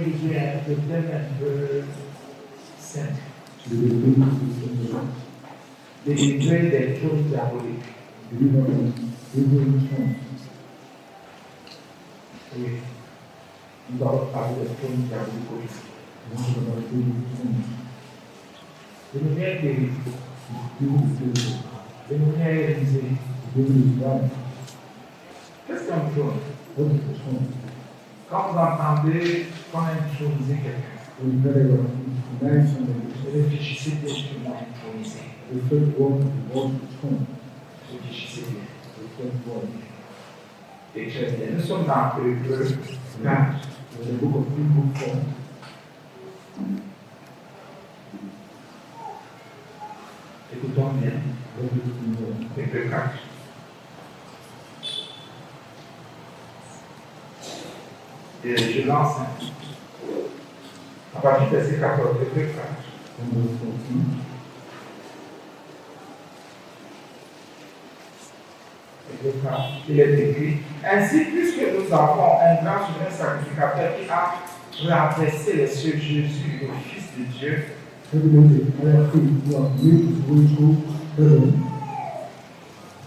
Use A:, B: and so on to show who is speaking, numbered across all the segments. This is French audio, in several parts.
A: utiliser un thème un peu simple. Délivrer des trônes diaboliques. Oui. Nous allons parler des trônes diaboliques aujourd'hui. De manière guérie. De manière réalisée. Qu'est-ce qu'un trône? Quand vous entendez qu'on a intronisé quelqu'un, réfléchissez bien sur le mot intronisé. Réfléchissez bien. Et très bien. Nous sommes dans Hébreux 4. Écoutons bien. Hébreux 4. Et je lance à partir de verset 14, Hébreux 4. Il est écrit: ainsi, puisque nous avons un grand souverain sacrificateur qui a traversé les cieux, Jésus, le Fils de Dieu,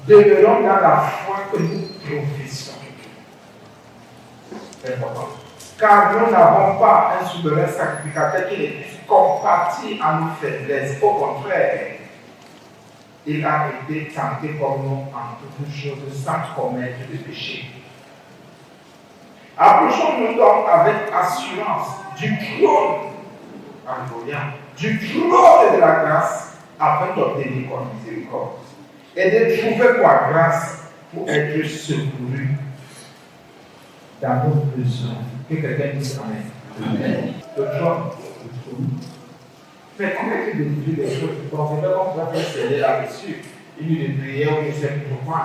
A: demeurons dans la foi que nous professons. C'est important. Car nous n'avons pas un souverain sacrificateur qui est compati à nos faiblesses. Au contraire, il a été tenté comme nous en toutes choses sans commettre de péché. Approchons-nous donc avec assurance du trône, alléluia, du trône de la grâce, afin d'obtenir comme miséricorde et de trouver quoi grâce pour être secouru dans nos besoins. Que quelqu'un dise amen. Amen. Le trône. Mais comment est-ce que de des choses qui pensent que comme ça peut s'aider là-dessus? Une nuit de prière ou une certaine pourquoi?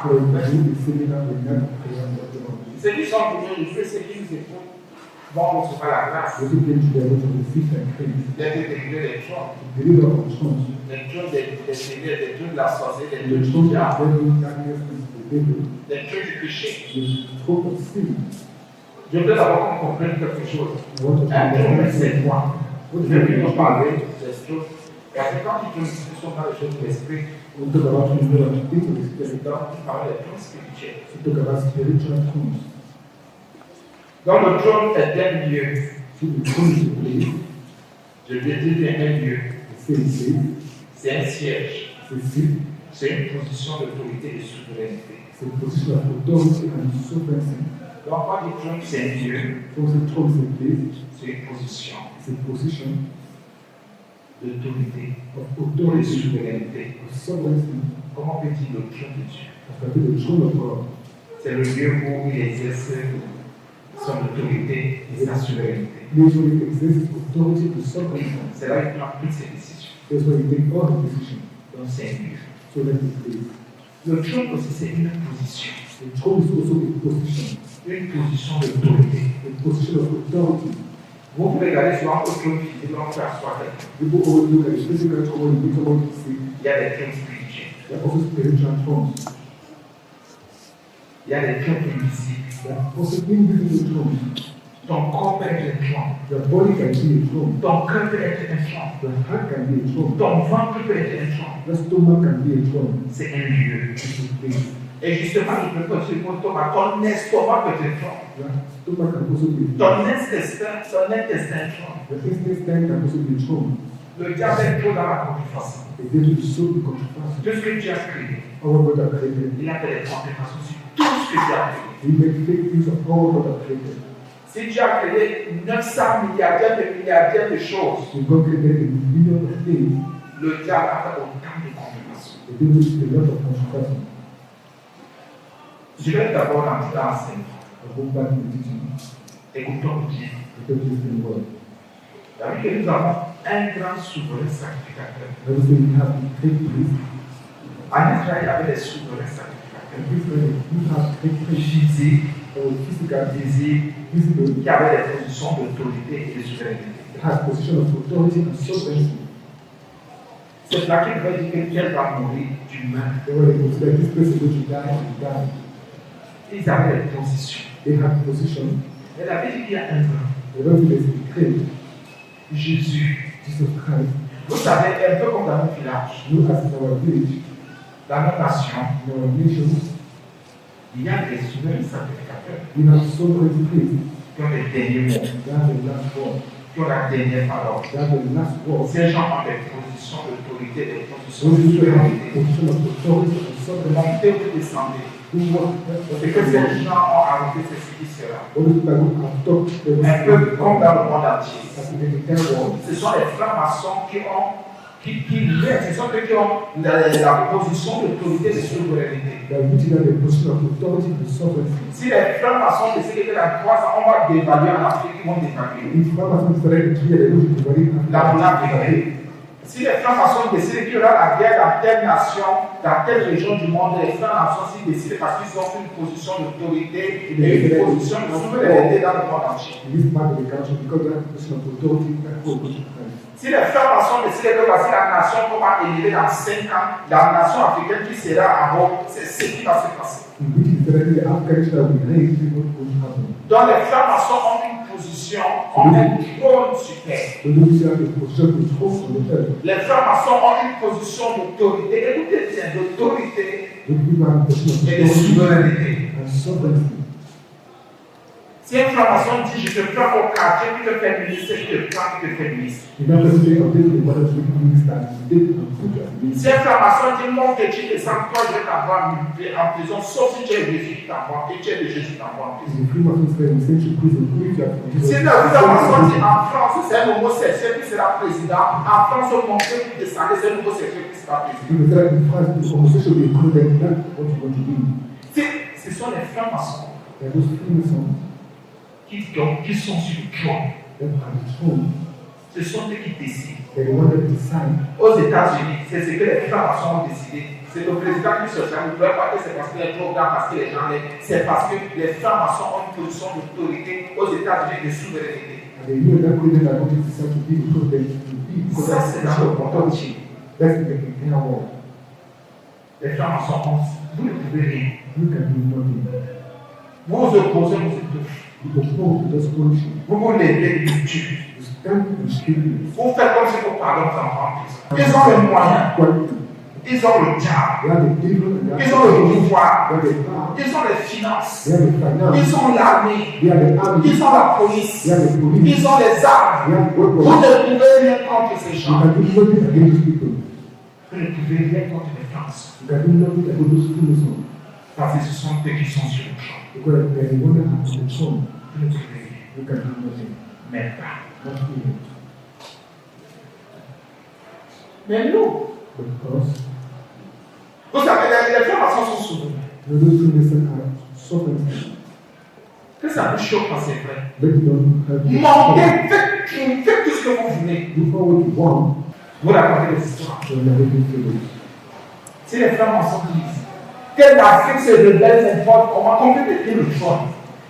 A: Ceux qui sont venus du feu, ceux qui nous écoutent, vont recevoir la grâce. D'être délivrés des trônes. Des trônes des seigneurs, des trônes de la sorcellerie, des trônes du diable, des trônes du péché. Je voudrais d'abord qu'on comprenne quelque chose. Un trône, c'est quoi? Je vais plutôt parler des choses. Parce que quand tu sont dans les choses de l'esprit, tu parles des trônes spirituels. Donc le trône est un lieu. Je vais dire un lieu. C'est un siège. C'est une position d'autorité et de souveraineté. Donc quand il trône, c'est un lieu. C'est une position. D'autorité, de souveraineté. Comment peut-il le trône de Dieu? C'est le lieu où il exerce son autorité et sa souveraineté. C'est là qu'il prend toutes ses décisions. Donc c'est un lieu. Le trône aussi c'est une position. Une position d'autorité. Vous pouvez regarder sur un autre trône physique, on peut asseoir quelqu'un. Il y a des trônes spirituels. Il y a des trônes invisibles. Ton corps peut être un trône. Ton cœur peut être un trône. Ton ventre peut être un trône. C'est un lieu. Et justement, je peux pas sur ton estomac peut être un trône. Ton intestin est un trône. Le diable est trop dans la contrefaçon. Tout ce que tu as créé, il a fait des contrefaçons sur tout ce que tu as créé. Si tu as créé 900 milliardaires de choses, le diable a fait autant de contrefaçons. Je vais d'abord entrer dans l'enseignement. Écoutons bien. Vous que nous avons un grand souverain sacrificateur. En Israël, il y avait des souverains sacrificateurs. Physiques, qui avaient des positions d'autorité et de souveraineté. C'est là qu'il veut dire que quelqu'un va mourir d'humain. Ils avaient des positions. Et la Bible dit qu'il y a un grand. faith,
B: Jésus.
A: Jesus Christ,
B: Vous savez, un peu comme dans mon village,
A: look at our village,
B: dans nos nations,
A: our nation,
B: il y a des souverains sacrificateurs
A: we have so many priests
B: qui ont les derniers mots,
A: that have the last word,
B: qui ont la dernière parole.
A: that have the last word.
B: Ces gens ont des positions d'autorité, des positions
A: Those
B: de
A: people have
B: souveraineté.
A: position of authority and sovereignty.
B: Montez ou descendez.
A: Who want
B: Et que ces gens ont arrêté, c'est ce qui sera.
A: all those people who have talked
B: Un peu comme dans le monde entier.
A: as in the entire world.
B: Ce sont les francs-maçons qui ont, ce sont ceux qui ont la position d'autorité de souveraineté.
A: They are meeting at the position of authority and sovereignty.
B: Si les francs-maçons décident que dans 3 ans, on va dévaluer en Afrique, ils vont dévaluer.
A: If Amazon started to hear the news, they will
B: La monnaie africaine. Si les francs-maçons décident qu'il y aura la guerre dans telle nation, dans telle région du monde, les francs-maçons s'ils décident parce qu'ils ont une position d'autorité et une position de souveraineté dans le monde entier.
A: in this part of the country, because they have a position of authority, that will go to Christ.
B: Si les francs-maçons décident que voici la nation qu'on va élever dans 5 ans, la nation africaine qui sera à Rome, c'est ce qui va se passer.
A: In which is directly the Afghanistan will raise people who happen.
B: Donc les francs-maçons ont une position, ont un trône super.
A: So those who have the position to hold on the earth,
B: Les francs-maçons ont une position d'autorité, écoutez bien, d'autorité
A: those people have a position of
B: et de
A: authority
B: souveraineté.
A: and sovereignty.
B: Si un franc-maçon dit je te prends au quartier, puis te fais ministre, je te prends, puis te fais ministre.
A: In that person, of this, the brothers will be ministers, they will put you as
B: Si
A: minister.
B: un franc-maçon dit mon petit descend, toi je vais t'envoyer en prison, sauf si tu es Jésus qui t'envoie, et tu es de Jésus qui t'envoie en prison.
A: If the Freemasons say we send you to prison, if you have
B: Si le franc-maçon dit en France, c'est un homosexuel qui sera président, en France, au Montréal, qui descendait, c'est un homosexuel qui sera président.
A: if you say in France, the homosexual will be included, that's what you want to do.
B: Ce sont les francs-maçons
A: There are those Freemasons
B: qui sont sur le trône.
A: that are the throne,
B: Ce sont eux qui décident.
A: they're the ones that decide.
B: Aux États-Unis, c'est ce que les francs-maçons ont décidé. C'est le président qui se fait. Vous ne pouvez pas que c'est parce qu'il est trop grand, parce que les gens l'aiment. C'est parce que les francs-maçons ont une position d'autorité aux États-Unis de souveraineté.
A: And they knew that president that wanted to decide to be because they to be because
B: Ça,
A: that's
B: c'est
A: the
B: dans le
A: of
B: monde
A: authority.
B: entier.
A: That's the entire world.
B: Les francs-maçons ont. Vous ne pouvez rien.
A: You can do nothing.
B: Vous vous opposez, vous êtes.
A: You oppose to those politicians.
B: Vous vous levez, vous tuez.
A: You stand and speak.
B: Vous faites comme si vous parlez aux enfants en prison. Ils ont les moyens.
A: Quality.
B: Ils ont le diable.
A: They have the evil and they
B: Ils
A: have
B: ont le
A: the
B: pouvoir.
A: they have the power.
B: Ils ont les finances.
A: They have the finance.
B: Ils ont l'armée.
A: They have the army.
B: Ils ont la police.
A: They have the police.
B: Ils ont les armes.
A: They have the
B: Vous
A: weapons.
B: ne pouvez rien contre ces
A: You
B: gens.
A: can do nothing against those people.
B: Vous ne pouvez rien contre les Français.
A: You can do nothing against those Freemasons.
B: Parce que ce sont eux qui sont sur le champ.
A: Because they are the ones that have the throne.
B: Vous ne pouvez rien.
A: You can do nothing.
B: Même pas.
A: Not even.
B: Mais nous,
A: Because
B: vous savez, les francs-maçons sont souverains.
A: those Freemasons are sovereign.
B: Que ça vous choque quand c'est vrai.
A: They don't have the
B: Montez, faites tout ce que vous voulez.
A: Do what you want.
B: Vous racontez des histoires.
A: So you are making failures.
B: Si les francs-maçons disent que l'Afrique se rebelle n'importe comment, complétez le choix.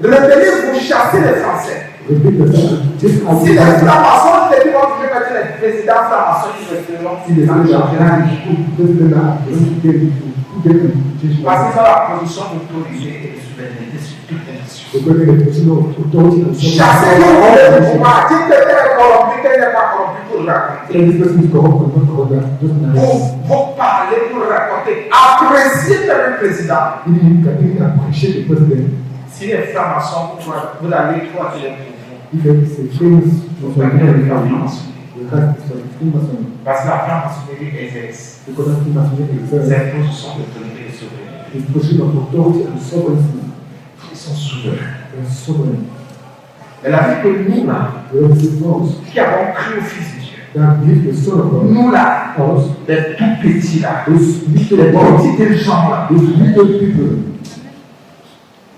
B: Rebellez-vous, chassez les Français.
A: Repeat the sentence. Just as
B: Si les francs-maçons disent qu'ils vont mettre les présidents francs-maçons, ils resteront
A: see the
B: dans le championnat du
A: president, president that don't get it to get them to change
B: Parce
A: life.
B: qu'ils ont la position d'autorité et de souveraineté sur toutes les nations.
A: Because they have the position of authority and
B: Chassez le
A: sovereignty.
B: pouvoir. Dites que tel est corrompu, tel n'est pas corrompu pour le raconter.
A: And this person is corrupt or not corrupt, just nice.
B: Vous parlez pour le raconter. Appréciez le président.
A: Even you can even appreciate the president.
B: Si les francs-maçons, vous allez croire qu'il est pour vous.
A: If it's a famous
B: Vous allez le faire
A: you
B: franc-maçonnerie.
A: have some Freemason.
B: Parce que la franc-maçonnerie exerce
A: Because that Freemason exerts
B: cette position d'autorité et de souveraineté.
A: his position of authority and sovereignty.
B: Ils sont souverains.
A: They are sovereign.
B: Mais la vie que nous, là,
A: They are the ones
B: qui avons cru au Fils de Dieu,
A: that believe the Son of God.
B: nous, là,
A: Us,
B: les tout petits, là,
A: those
B: les
A: little ones,
B: petits gens, là,
A: those little people,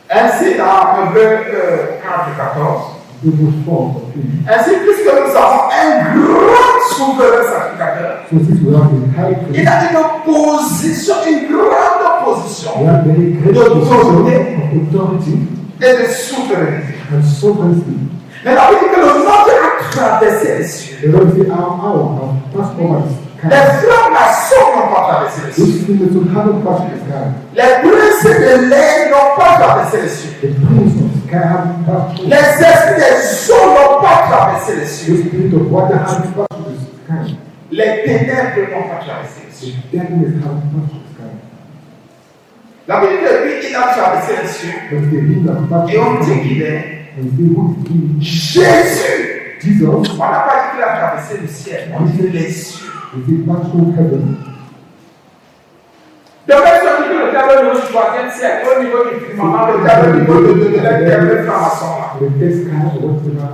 B: ainsi dans Proverbe 44,
A: they will fall for him.
B: ainsi puisque nous avons un grand souverain sacrificateur,
A: So since we have the high
B: il
A: priest,
B: a une position, une grande position
A: we have very great position of authority
B: et de souveraineté.
A: and sovereignty.
B: Mais la Bible dit que le monde a traversé les cieux.
A: The Lord say our hour have passed over the
B: Les
A: sky.
B: francs-maçons n'ont pas traversé les cieux.
A: Those Freemasons haven't passed the sky.
B: Les princes de l'air n'ont pas traversé les cieux.
A: The prince of the sky haven't passed through.
B: Les esprits des eaux n'ont pas pas traversé les
A: The
B: cieux.
A: spirit of water has passed through the sky.
B: Les ténèbres n'ont pas traversé les cieux.
A: The darkness has passed through the sky.
B: La vérité, lui, il a traversé les cieux.
A: But the wind has passed
B: Et on
A: through the
B: dit
A: sky.
B: qu'il est
A: And they would be
B: Jésus.
A: Jesus.
B: On n'a pas dit qu'il a traversé le ciel, on dit les cieux.
A: If he passed through heaven,
B: De même que le diable au troisième siècle, au niveau du firmament, le diable au niveau de la franc-maçon là.
A: the dead sky or whatever,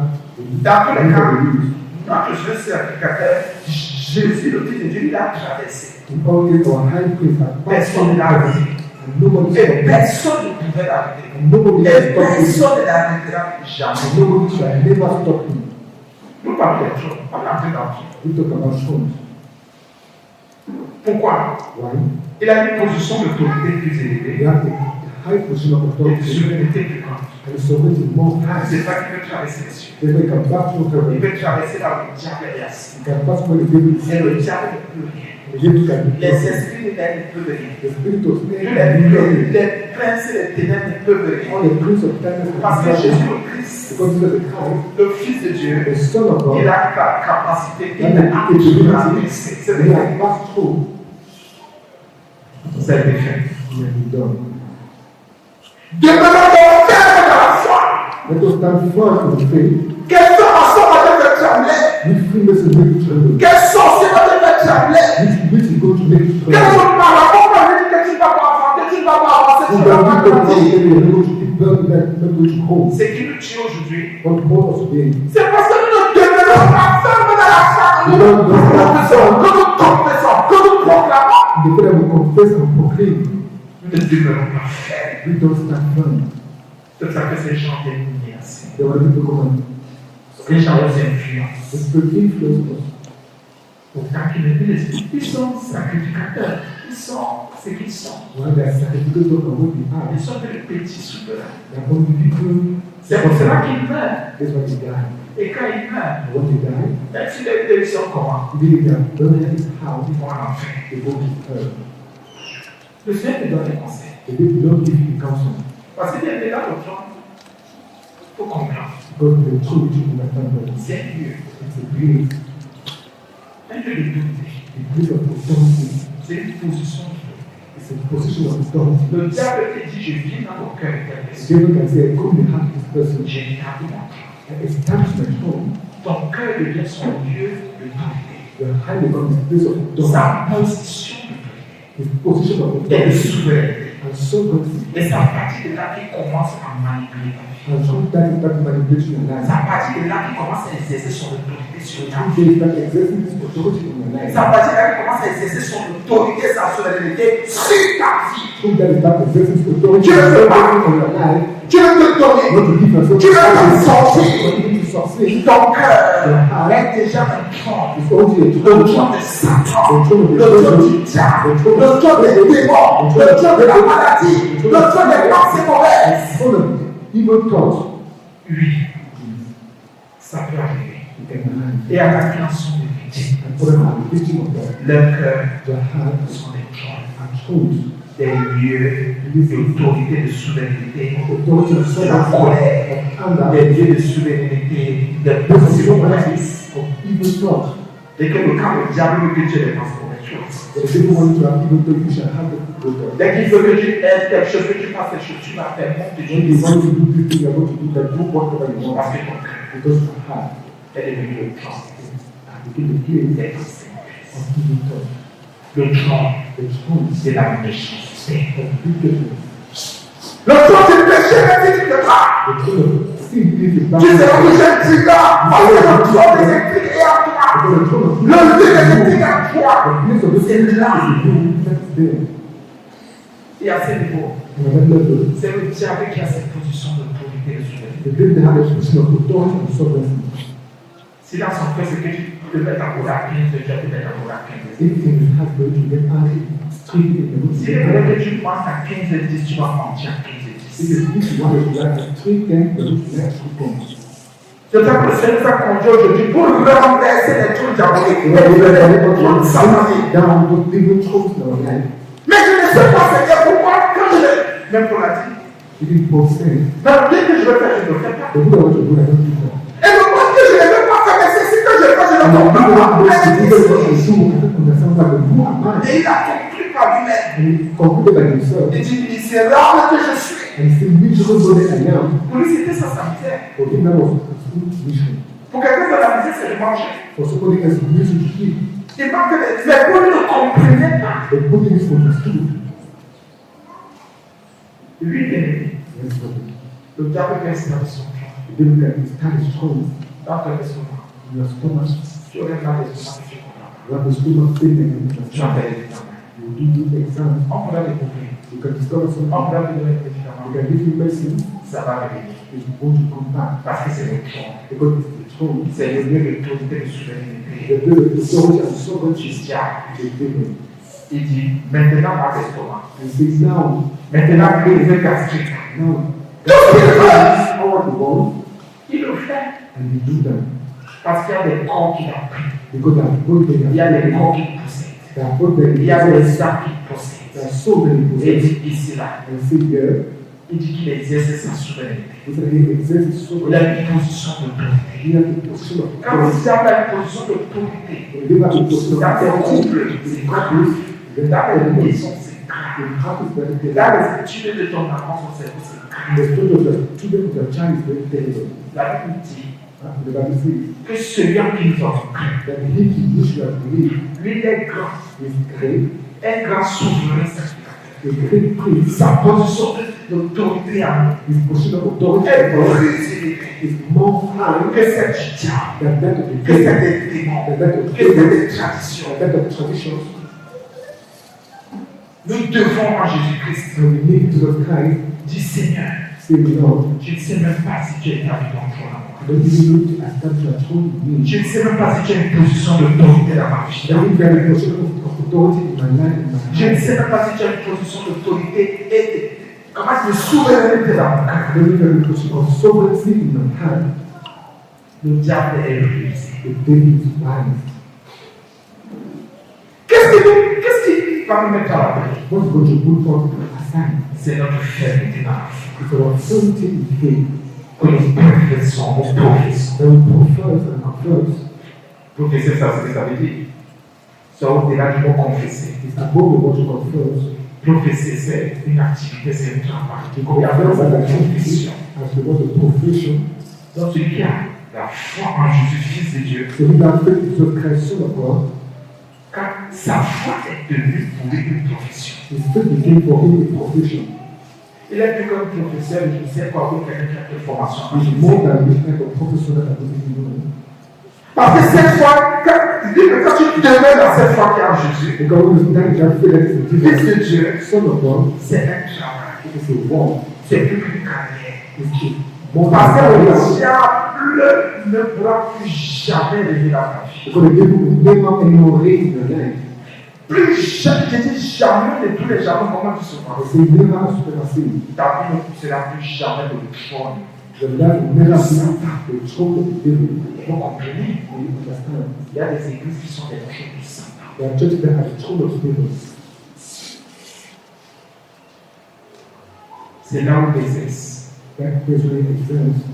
B: Dans tous les cas,
A: use.
B: notre jeune certificateur, Jésus, le Fils de Dieu, il a traversé.
A: In all cases, our high priest has passed
B: Personne
A: through
B: ne l'a
A: heaven,
B: arrêté.
A: and nobody
B: Et
A: stopped him.
B: personne ne pouvait l'arrêter.
A: And nobody
B: Et
A: can stop him.
B: personne ne l'arrêtera
A: And
B: jamais.
A: nobody shall never stop him.
B: Nous parlons des choses, on est entré dans tout.
A: We talk about thrones.
B: Pourquoi?
A: Why?
B: Il a une position d'autorité plus élevée
A: They have a high position of
B: et de
A: authority
B: souveraineté plus grande.
A: and sovereignty more high.
B: C'est ça qui peut traverser les cieux.
A: They can pass through
B: Il
A: heaven.
B: peut traverser là où le diable est assis.
A: They can pass where the devil is
B: Et le
A: seated.
B: diable ne peut rien.
A: The devil can be
B: Les
A: trusted.
B: esprits de l'air ne peuvent rien.
A: The spirit of snake
B: Les,
A: can be trusted.
B: les princes et les ténèbres ne peuvent rien.
A: All the prince of darkness
B: Parce
A: can
B: que
A: be
B: Jésus
A: trusted.
B: le Christ,
A: Because Jesus is Christ,
B: le Fils de Dieu,
A: the Son of
B: il
A: God,
B: a la capacité, il
A: and
B: a
A: the
B: toujours la
A: capability,
B: c'est
A: they have passed through.
B: ça a été fait.
A: It has been done.
B: Demeurons donc fermes dans la foi.
A: Let us stand firm in the faith.
B: Quelle formation va te faire trembler?
A: Which fingers will make you tremble?
B: Quel sorcier va te faire trembler?
A: Which is going to make you
B: Quel
A: tremble?
B: autre marabout va te dire que tu ne vas pas avancer, tu ne vas pas avancer, tu
A: Who
B: ne vas
A: can
B: pas
A: be the one
B: grandir?
A: who will able to keep burning that not going to hold?
B: Ce qui nous tue aujourd'hui,
A: What hold us today?
B: c'est parce que nous ne demeurons pas fermes dans la foi. Que nous confessons, que nous proclamons.
A: The faith that we confess and proclaim,
B: Nous ne demeurons pas fermes.
A: we don't stand firm.
B: C'est ça que ces gens viennent ainsi.
A: There were people come
B: Les gens nous
A: and
B: influencent.
A: the spirit influence us.
B: Pourtant qu'ils ne disent, ils sont sacrificateurs. Ils sont ce qu'ils sont.
A: While they are sacrificing of what they are,
B: Ils sont des petits souverains.
A: they are only people.
B: C'est pour cela qu'ils meurent.
A: That's why they die.
B: Et quand ils meurent,
A: And when they die,
B: même si les deux sont comment,
A: even if they are buried in this house,
B: ils vont en enfer.
A: they go to hell.
B: Le Seigneur te donne des conseils.
A: They don't give you the counsel.
B: Parce qu'il y a des là au trône. Il faut comprendre.
A: Because the truth which you understand that
B: C'est un lieu.
A: it's a place,
B: Un lieu de douter.
A: a place of authority.
B: C'est une position.
A: It's a position of authority.
B: Le diable te dit, je viens dans ton cœur et ta
A: The
B: personne.
A: devil can say, come in the heart of this person
B: J'ai établi mon cœur.
A: and establish my home.
B: Ton cœur devient son lieu de douter.
A: Your heart becomes a place of authority.
B: Sa position
A: His position of
B: de
A: authority
B: souveraineté.
A: and sovereignty.
B: Et c'est à partir de là qu'il commence à manipuler ta vie.
A: And sometimes that manipulation in
B: C'est
A: life.
B: à partir de là qu'il commence à exercer son autorité sur ta vie.
A: Some days that exerting this authority in your life.
B: C'est à partir de là qu'il commence à exercer son autorité, sa souveraineté sur ta vie.
A: Some that is that exerting this authority
B: Dieu veut pas.
A: in your life.
B: Dieu veut te donner.
A: Not to give yourself
B: Tu veux t'en sortir.
A: but you need to succeed.
B: Ton cœur est déjà un trône.
A: It's only a
B: Le
A: trône.
B: trône de Satan,
A: The throne of
B: le
A: the
B: trône
A: devil.
B: du diable,
A: The throne
B: le
A: of
B: trône des démons, le trône de la maladie,
A: the
B: le trône des pensées mauvaises.
A: throne of evil thoughts.
B: Oui, ça peut arriver.
A: You can hide.
B: Et à la création des victimes,
A: And for them are the victim of that.
B: leurs cœurs
A: The heart
B: sont des trônes,
A: are thrones.
B: des lieux d'autorité, de souveraineté,
A: Authority of
B: de la
A: sovereignty,
B: colère,
A: of anger,
B: des lieux de souveraineté, de
A: of
B: pensées
A: sovereignty,
B: mauvaises.
A: of evil thoughts.
B: Et que le quand le diable veut que tu aies des pensées mauvaises choses.
A: The people want to have evil thoughts, you shall have the evil thoughts.
B: Dès qu'il veut que tu aies quelque chose, que tu fasses quelque chose, tu vas faire monter
A: When they want you to do this thing, you are going to do that, do whatever you
B: parce
A: want.
B: que ton cœur
A: Because your heart
B: est devenu le trône
A: has become the place
B: des pensées mauvaises.
A: of evil thoughts.
B: Le trône,
A: The throne
B: c'est la méchanceté.
A: of wickedness.
B: Le trône du péché n'existe pas.
A: The throne of sin is the
B: Tu seras
A: battle.
B: obligé de dire, parce que le trône des esprits est en toi.
A: Because the throne of
B: Le lieu des esprits est en
A: the
B: toi.
A: place of the
B: C'est
A: sin
B: là.
A: is the room that's there.
B: Et à ce niveau,
A: And on that level,
B: c'est le diable qui a cette position d'autorité et de souveraineté.
A: the devil has a position of authority and sovereignty.
B: Si dans son cœur, c'est que tu peux mettre en cours à 15, tu vas te mettre en cours à 15.
A: If in his heart going to get angry, straight in the room,
B: S'il est vrai que tu penses à 15 et 10, tu vas mentir à 15 et
A: if
B: 10.
A: you want to react at 3:10, the room next to come.
B: C'est ça que le Seigneur nous a conduit aujourd'hui pour renverser les trous diaboliques et
A: We are
B: libérer les
A: able
B: trous
A: to
B: sataniques.
A: sit down with evil thoughts in our life.
B: Mais je ne sais pas Seigneur pourquoi quand je même pour la dire.
A: It is Paul saying,
B: Dans le bien que je veux faire, je ne le fais pas.
A: the good I want to do, I don't do that.
B: Et le moment que je ne vais pas faire, mais c'est ce que je fais, je ne
A: And
B: comprends
A: people
B: pas.
A: don't understand what the more about
B: Et il a compris par lui-même.
A: and he concluded by himself.
B: Il dit, misérable que je suis.
A: And he said, miserable that I am.
B: Pour lui, c'était ça sa misère.
A: For him, that was his mission.
B: Pour quelqu'un de la misère, c'est de manger.
A: For somebody else, mission to keep.
B: Il manque de... Mais pour lui, ne comprenait pas.
A: But what he misunderstood.
B: Lui, il est
A: Yes, brother.
B: le diable qui est installé son plan.
A: The devil can start his trouble
B: Dans ton estomac.
A: in your stomach.
B: Tu aurais mal l'estomac que tu comprends.
A: You have the stomach pain and
B: Tu
A: you
B: as fait des examens.
A: do good exams.
B: On pourra découvrir.
A: You can discover
B: On
A: something.
B: pourra te donner des
A: You
B: médicaments.
A: can give you medicine.
B: Ça va revenir.
A: It's going to come back.
B: Parce que c'est le tronc.
A: Because it's the trouble.
B: C'est le lieu d'autorité de souveraineté.
A: The authority and sovereignty
B: Christian.
A: is given.
B: Il dit, maintenant pas l'estomac.
A: And says now,
B: Maintenant, les gastriques.
A: now,
B: Tout ce qu'il fait,
A: power to go
B: il le fait.
A: and you do that.
B: Parce qu'il y a des corps qu'il a pris.
A: Because there are both
B: Il y a des corps
A: there
B: qu'il possède.
A: are both there.
B: Il y a des âmes qu'il
A: There
B: possède.
A: are so many
B: Et il
A: possessions.
B: dit ici, là,
A: And say here,
B: il dit qu'il exerce sa souveraineté.
A: he said he exerts so
B: Il a une position d'autorité.
A: he has a position of
B: Quand
A: authority.
B: vous avez une position d'autorité,
A: When you have a position of
B: dans tes
A: authority,
B: couples, c'est grave.
A: then
B: Dans
A: that
B: les
A: is
B: maisons, c'est grave.
A: the heart is very
B: Dans
A: terrible.
B: les études de ton enfant, son cerveau, c'est grave.
A: The spirit of the children of the child is very terrible.
B: La Bible dit
A: The Bible says
B: que celui en qui nous avons cru,
A: that he which you have believed
B: lui il est grand,
A: is great,
B: un grand souverain sacrificateur.
A: a great priest.
B: Sa position d'autorité en
A: His position of authority
B: est plus élevée
A: is more high
B: que celle du diable,
A: than that of the
B: que celle
A: devil,
B: des démons,
A: than that of
B: que celle
A: the
B: des traditions.
A: than that of traditions.
B: Nous devons en Jésus-Christ
A: So we need Jesus Christ,
B: dire Seigneur,
A: say, Lord,
B: je ne sais même pas si tu es établi dans ton amour.
A: I don't even know to establish a throne in me.
B: Je ne sais même pas si tu as une position d'autorité dans ma vie.
A: I don't even have a position of authority in my life, in my
B: Je ne
A: life.
B: sais même pas si tu as une position d'autorité et comment de souveraineté dans mon cœur.
A: I don't even have a position of sovereignty in my hand.
B: Le diable est rusé.
A: The devil is wise.
B: Qu'est-ce qui va nous mettre à la paix?
A: What's going to put forth aside?
B: C'est notre fermeté dans la foi.
A: It's our authority in faith
B: Que nous professons, nous professons.
A: that we profess and confess.
B: Professer, ça, c'est ce que ça veut dire. C'est au-delà du mot confesser.
A: It's above the word to confess.
B: Professer, c'est une activité, c'est un travail.
A: To
B: Il y a
A: confess
B: vraiment
A: and
B: la confession.
A: as the word of profession.
B: Donc, celui qui a la foi en Jésus, Fils de Dieu,
A: So we have faith in Jesus Christ, Son of God.
B: quand sa foi est devenue pour lui une profession.
A: His faith became for him a profession.
B: Il est plus qu'un professeur, je ne sais pas, ou quelqu'un qui a fait formation en
A: It's
B: Jésus.
A: more than the type of professor that I don't even know.
B: Parce que cette foi, il dit que quand tu demeures dans cette foi qui est en Jésus,
A: Because when you stand in that faith that is in
B: Fils
A: Jesus,
B: de Dieu,
A: Son of God,
B: c'est un travail.
A: it is a walk.
B: C'est plus qu'une carrière.
A: It's more
B: Parce que
A: than
B: le
A: a walk.
B: diable ne pourra plus jamais revenir dans ta vie.
A: Because the devil will never anymore reign in your life.
B: Plus jamais, je dis jamais de tous les jamais, comment tu seras.
A: I say never supersede.
B: Ta vie ne sera plus jamais de trône.
A: The life will never be the throne of the devil.
B: Vous comprenez?
A: Do you understand?
B: Il y a des églises qui sont des trônes du Satan.
A: There are churches that have the throne of the devil.
B: C'est là où exerce.
A: That place where it exists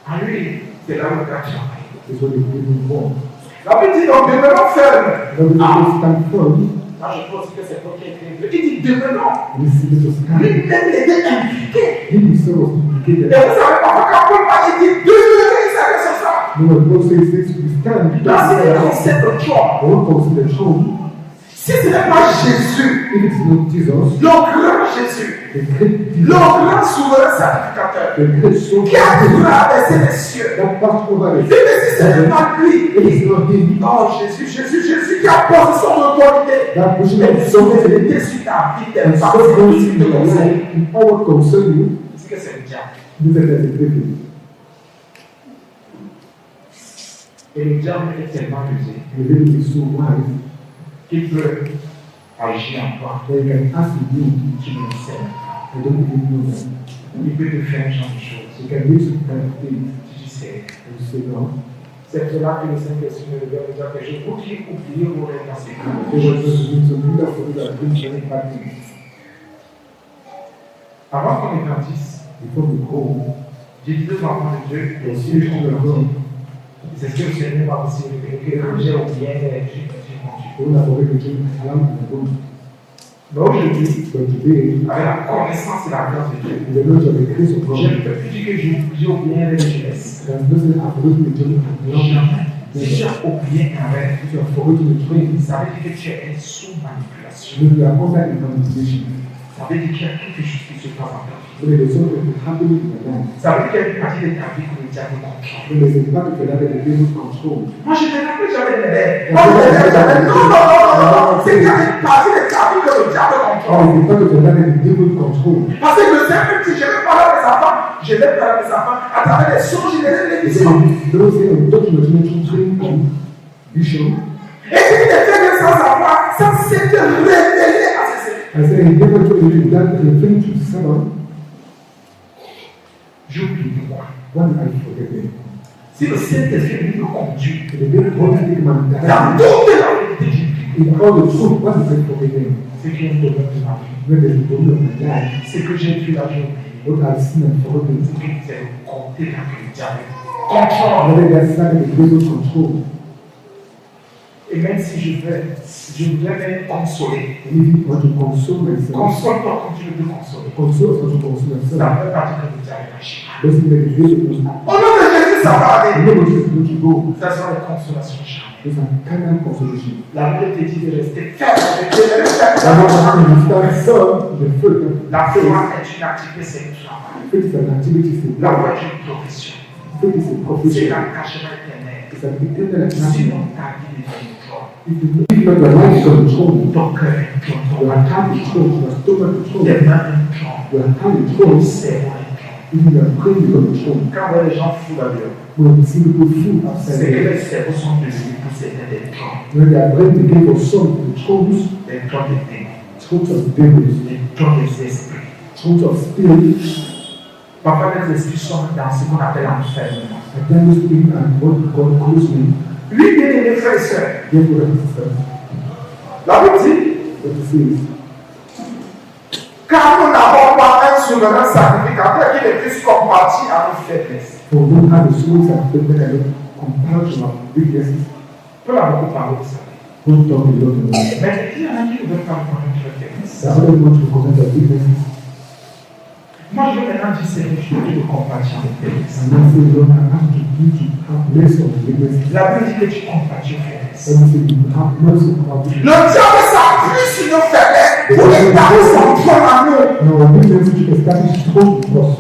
B: Ah oui, c'est là où tu as travaillé.
A: is where the devil walks.
B: La Bible dit donc demeurons fermes.
A: Now we will stand firm.
B: Moi je pense que c'est pour qui écrit. Il dit demeurons.
A: We see this was stand.
B: Lui-même il était impliqué.
A: He himself was
B: Et
A: implicated.
B: vous savez pas quand Paul parle, il dit demeurez, il savait sur ça.
A: No, when Paul says this, we stand. He
B: Dans ce qui
A: doesn't
B: concerne le trône,
A: don't consider the throne.
B: si ce n'est pas Jésus,
A: If it's not Jesus,
B: le grand Jésus,
A: the great
B: le
A: Jesus,
B: grand souverain sacrificateur,
A: the great soul
B: qui a traversé les cieux,
A: that passed over
B: et
A: the
B: que si ce n'est pas lui,
A: it is not him.
B: oh Jésus qui a position d'autorité,
A: That position
B: et
A: of
B: de
A: sovereignty
B: souveraineté sur ta vie,
A: and
B: tes parties, tout ce
A: sovereignty
B: qui te
A: in your
B: concerne,
A: life, in all what concern you,
B: c'est que c'est le diable.
A: this is the devil.
B: Et le diable est tellement rusé
A: The devil is so wise
B: qu'il peut agir en toi,
A: that he can ask you,
B: tu ne le sais même pas.
A: I don't even know that.
B: Il peut te faire un genre de choses.
A: He can do some kind of things.
B: Tu sais.
A: And you say, no.
B: C'est cela que le Saint-Esprit me revient me dire que je vous qui oubliez vos rêves dans ces
A: It
B: cas.
A: was just doing some good for you that brings many bad things.
B: Avant qu'on ne grandisse,
A: Before we go,
B: J'ai dit aux enfants de Dieu,
A: Et
B: les
A: si
B: yeux
A: je
B: sont
A: le
B: grands.
A: vois,
B: C'est ce que le Seigneur m'a aussi révélé, que j'ai oublié, j'ai conduit.
A: on a trouvé que Dieu est là,
B: Mais aujourd'hui,
A: but today,
B: avec la connaissance et la grâce de Dieu,
A: in the knowledge of the grace of
B: je
A: God,
B: ne peux plus dire que j'ai oublié un rêve de jeunesse.
A: there's nothing I've forgotten the journey of the Lord.
B: Jamais. Si tu as oublié un rêve,
A: If you have forgotten the dream,
B: ça veut dire que tu es sous manipulation.
A: then you are under a manipulation.
B: Ça veut dire qu'il y a quelque chose qui se passe en toi.
A: So there is something happening in your life.
B: Ça veut dire qu'il y a une partie de ta vie que le diable contrôle.
A: Then there's a part of your life that the devil control.
B: Moi, je ne rappelle jamais de rêve. Moi, je ne rappelle jamais. Non. C'est qu'il y a une partie de ta vie que le diable
A: Oh,
B: contrôle.
A: it's a part of your life that the devil control.
B: Parce que je sais même si je vais parler à mes enfants, je vais parler à mes enfants à travers les songes et les
A: He
B: visions.
A: said, those things I'm talking about mental dream and vision.
B: Et si tu étais de sans savoir, ça c'est de révéler à ces
A: I said, he never told you that the thing to someone.
B: J'oublie moi.
A: What did I forget then?
B: Si le Saint-Esprit me conduit
A: The devil wanted to take my
B: dans
A: direction.
B: toute la vérité, j'oublie.
A: In all the truth, what did I forget then?
B: C'est qu'il y a un domaine de ma vie.
A: When there's a problem of my life,
B: C'est que j'ai vu la vie.
A: what I've seen and forgotten.
B: C'est que c'est le côté là que le diable contrôle.
A: Whether that's something the devil control.
B: Et même si je voudrais même consoler.
A: And if you want to console myself,
B: Console-toi quand tu veux te consoler.
A: console us to console
B: Ça
A: yourself.
B: ne veut pas dire que le diable agit.
A: Doesn't make the devil
B: Au nom de Jésus, ça va
A: The
B: aller.
A: name of Jesus don't you go.
B: Ça sera les consolations charnelles.
A: Those are carnal consolation.
B: La Bible te dit de rester ferme avec Dieu.
A: That's what happened. You stand firm in the faith.
B: La foi est une activité, c'est un travail.
A: Faith is an activity, it's a
B: La foi
A: work.
B: est une profession.
A: Faith is a
B: C'est
A: profession.
B: l'engagement éternel.
A: It's an eternal action.
B: Sinon, ta vie devient une joie.
A: If you not your life control,
B: Ton cœur est plein, ton
A: your heart is control, your stomach
B: tes
A: control,
B: mains un plan,
A: your hand is
B: ton
A: control,
B: cerveau un plan.
A: even your brain is control.
B: Quand on voit les gens fous là-dedans,
A: When you see people full
B: c'est
A: upside
B: que
A: down,
B: les cerveaux sont devenus pour certains des plans,
A: when their brain became for some controls,
B: des plans de démons,
A: thoughts of devils,
B: des plans des esprits.
A: thoughts of spirits,
B: Parfois, les esprits sont dans ce qu'on appelle l'enfermement.
A: and then this thing and what God calls me,
B: Oui, bien aimés frères et sœurs,
A: therefore and sisters,
B: la Bible dit,
A: what it says,
B: car nous n'avons pas un souverain sacrificateur qui ne puisse compatir à nos faiblesses.
A: for we don't have a soul sacrifice that can compare to our weaknesses.
B: Paul a beaucoup parlé de ça.
A: Don't talk a lot about it.
B: Mais il y en a qui ne veulent pas reconnaître leur faiblesse.
A: The other want to recognize our weaknesses.
B: Moi, je veux maintenant dire, Seigneur, je veux te compatir à mes faiblesses.
A: And now say, Lord, I ask you to have mercy on the weaknesses.
B: La Bible dit que tu compatis aux faiblesses.
A: Let me say, you have mercy on our weaknesses.
B: Le diable s'appuie sur nos faiblesses pour établir son trône en nous.
A: And our weaknesses to establish throne in us.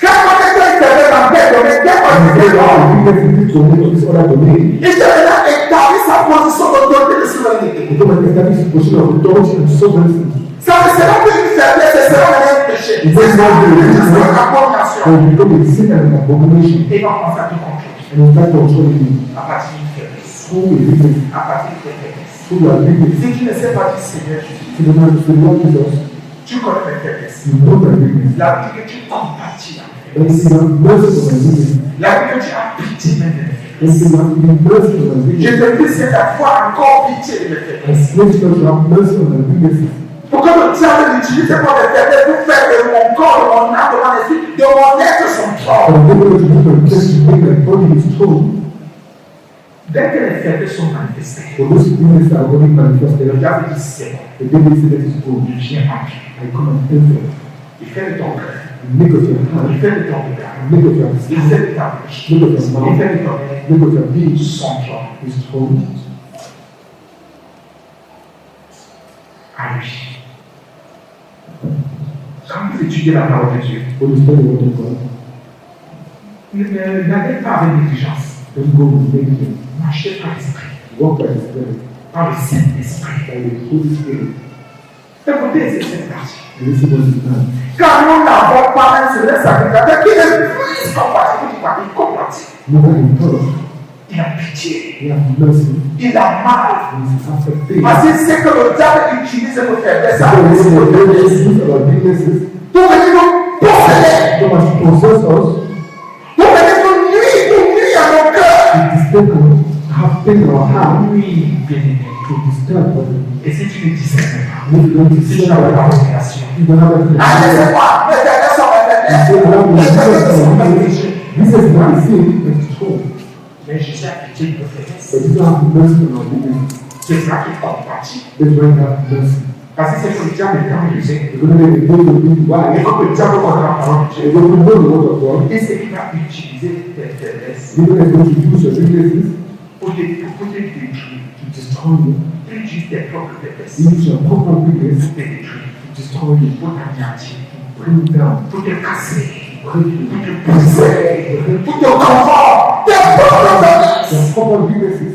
B: Quand on est un faible dans tel domaine, quand on
A: And
B: est
A: say,
B: un
A: our weaknesses in this domain or this other domain.
B: il te maintenant établit sa position d'autorité de souveraineté.
A: We come and establish the position of authority and sovereignty.
B: Ça ne sera plus une faiblesse, ce sera un péché.
A: It
B: Ce
A: is
B: sera
A: not the
B: une
A: weakness.
B: abomination.
A: So we become a sin and an abomination.
B: Et on commence à tout contrôler.
A: And we start controlling you.
B: À partir d'une faiblesse.
A: Through a weakness.
B: À partir de tes faiblesses.
A: Through our weakness.
B: Si tu ne sais pas dire Seigneur Jésus,
A: To the man, to the Lord Jesus,
B: tu connais mes faiblesses.
A: you know my weakness.
B: La Bible dit que tu compatis à mes
A: And
B: faiblesses.
A: you have mercy on my weakness.
B: La Bible dit que tu as pitié même de mes
A: And
B: faiblesses.
A: you have mercy on my
B: Je
A: weakness.
B: te prie cette fois encore pitié de mes
A: And
B: faiblesses.
A: pray to God to have mercy on my weaknesses.
B: Pour que le diable n'utilise pas mes faiblesses pour faire de mon corps, de mon âme, de mon esprit, de mon être son
A: For
B: trône.
A: the devil to do my best to make my body his throne.
B: Dès que les faiblesses sont manifestées,
A: For those weaknesses are already manifested.
B: le diable dit c'est bon,
A: The devil said that is good.
B: je viens en vie.
A: I come and enter.
B: Il fait de ton cœur,
A: Make of your
B: il
A: hand.
B: fait de ton regard,
A: Make of your
B: il
A: spirit.
B: fait de ta bouche,
A: Make of your
B: il
A: mouth.
B: fait de ton nez,
A: Make of your being
B: son trône
A: his throne.
B: à lui. Quand vous étudiez la parole de Dieu,
A: When you study the word of God,
B: n'allez pas avec négligence,
A: don't go with negligence.
B: marchez par l'esprit,
A: Walk by the Spirit,
B: par le Saint-Esprit.
A: by the Holy Spirit.
B: Écoutez cette partie.
A: And this is what is done.
B: Car nous n'avons pas un seul sacrificateur qui ne puisse compatir. Il compatit.
A: No one in touch.
B: Il a pitié.
A: We have mercy.
B: Il a mal.
A: And it's after faith.
B: Parce qu'il sait que le diable utilise nos faiblesses
A: So we see the weaknesses, our weaknesses,
B: pour venir nous posséder,
A: so much possess us,
B: pour venir nous nuire à nos cœurs.
A: to disturb us, have pain in our heart,
B: Oui, bien-aimé.
A: to disturb us.
B: Et si tu ne discernes pas,
A: And if you don't
B: si tu
A: disturb
B: n'as pas la
A: us,
B: révélation,
A: you don't have a
B: ah, laissez-moi, mes faiblesses sont mes faiblesses.
A: This is not a sin, it's true.
B: Mais Jésus a pitié de nos faiblesses.
A: But you have mercy on our weakness.
B: C'est ça qui compatit.
A: That's why you have mercy.
B: Parce que c'est que le diable est amusé.
A: You're going to make a good of being
B: Il
A: wise.
B: faut que le diable voit la parole de Dieu.
A: And when you know the word of God,
B: Et c'est qu'il va utiliser tes faiblesses
A: you're going to use your weaknesses
B: pour te détruire.
A: to destroy you.
B: Il utilise tes propres faiblesses
A: Use your proper weakness
B: pour te détruire,
A: to destroy you.
B: pour t'anéantir,
A: Bring you down.
B: pour te casser,
A: Break you.
B: pour te briser, pour te confondre. Tes propres faiblesses.
A: Your proper weaknesses.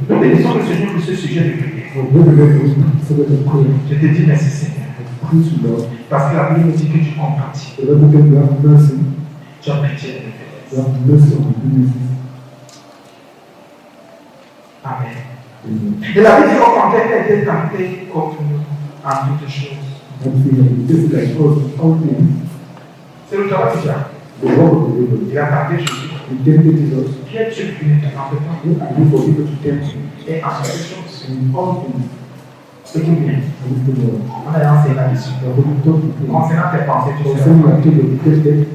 B: Nous bénissons le Seigneur pour ce sujet de prière.
A: So when you get those subject of prayer,
B: Je te dis merci Seigneur.
A: pray to Lord.
B: Parce que la Bible nous dit que tu compatis.
A: The Bible says you have mercy.
B: Tu as pitié de nos
A: You
B: faiblesses.
A: have mercy on our weaknesses.
B: Amen.
A: Amen.
B: Et la Bible dit au contraire qu'elle était tentée comme nous en toutes choses.
A: I'm saying this is like all things.
B: C'est le travail du diable.
A: The work of the devil.
B: Il a tenté Jésus.
A: He tempted Jesus.
B: Qui est Dieu qui ne te tente pas?
A: Who are you for people to tempt you?
B: Et en toutes choses.
A: And in all things,
B: Écoute bien.
A: I will say, Lord.
B: On a lancé là-dessus.
A: The Holy Talk to you.
B: Concernant tes pensées, tu
A: Concerning
B: sais.
A: your thing of tempted,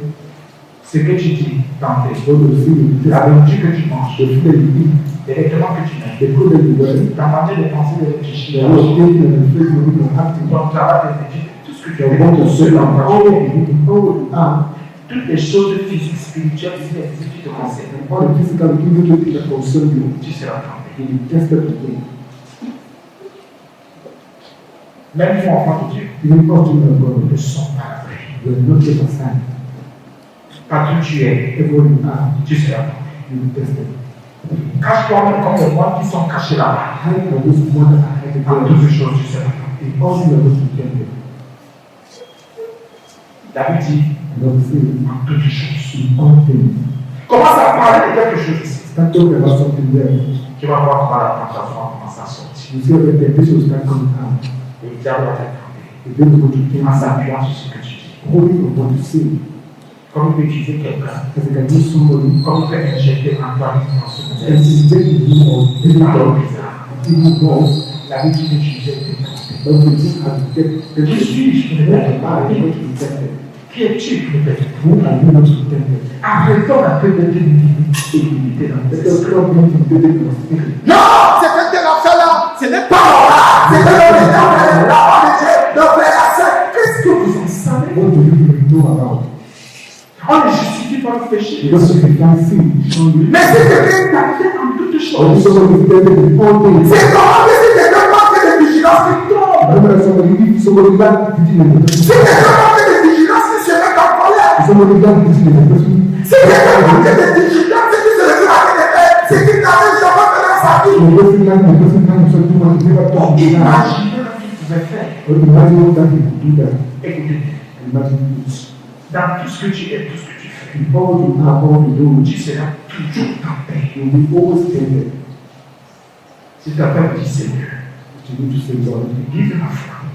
B: Ce que tu dis, tenté.
A: what you see you
B: La
A: just
B: nourriture que tu manges.
A: the food that you eat,
B: Les vêtements que tu mets.
A: the clothes that you wear,
B: Ta manière de penser, de
A: the
B: réfléchir.
A: way of thinking and the face you look and acting,
B: Ton travail, tes études, tout ce que tu
A: your
B: fais,
A: work
B: tout
A: of
B: ce
A: self,
B: dans
A: and
B: ta
A: all
B: vie.
A: what you do, all what you are,
B: Toutes les choses physiques, spirituelles, physiques qui te concernent.
A: and all the physical evil things that concern you,
B: Tu seras tenté.
A: will be tested today.
B: Même nous, enfants de Dieu,
A: Even all children of
B: nous
A: God,
B: ne sommes pas prêts.
A: will not get aside.
B: Partout où tu es,
A: Everywhere you are,
B: tu seras tenté.
A: you will be tested.
B: Cache-toi même comme les moines qui sont cachés là-bas.
A: Hide from those who want to hide the
B: En
A: God.
B: toutes choses, tu seras tenté.
A: In all things you are going to be tempted.
B: David dit,
A: And God says,
B: en toutes choses.
A: in all things.
B: Commence à parler de quelque chose ici.
A: Start talking about something there.
B: Tu vas voir comment la tentation va commencer à sortir.
A: You see how the temptation will start coming out.
B: Et le diable va te tenter.
A: The devil is going to tempt
B: En
A: you.
B: s'appuyant sur ce que tu dis.
A: Holding on what you say.
B: Comme il peut utiliser quelqu'un.
A: As I can use somebody
B: Comme il peut injecter en toi une dimension
A: and
B: de
A: injecting you or giving
B: parole
A: God,
B: bizarre.
A: giving God,
B: La vie qui utilisait tes pensées.
A: but you just have to get the
B: Qui suis-je pour ne pas te
A: I
B: parler?
A: want to be tempted.
B: Qui es-tu pour ne pas te
A: Who are you not to be tempted?
B: Arrêtons un peu d'être limité dans
A: Let
B: nos
A: us
B: esprits.
A: not be intimidated in our spirit.
B: Non, c'est que telle affaire-là, ce n'est pas là. C'est que la parole de Dieu, le frère, la sœur. Qu'est-ce que vous en savez?
A: What do you even know about?
B: On ne justifie pas le péché.
A: Because if you can't see, show you.
B: Mais si quelqu'un t'a fait en toutes
A: Or if
B: choses,
A: somebody is tempted in all things,
B: c'est comment que si quelqu'un manque de vigilance, il tombe.
A: remember that somebody back teaching the
B: Si
A: person.
B: quelqu'un manque de vigilance, il se met en colère.
A: If somebody back teaching the person.
B: Si quelqu'un manque de vigilance, c'est qu'il se retrouve à faire, c'est qu'il n'arrive jamais à faire dans sa vie.
A: The person can't himself do what he never thought he could.
B: Imaginez ce qu'il pouvait faire.
A: But imagine what that he could do that.
B: Écoutez,
A: Imagine this.
B: dans tout ce que tu es, tout ce que tu fais,
A: In all you are, all you do,
B: tu seras toujours tenté.
A: you will be always tempted.
B: Si ta peur dit Seigneur,
A: You need to say, Lord,
B: vive ma foi,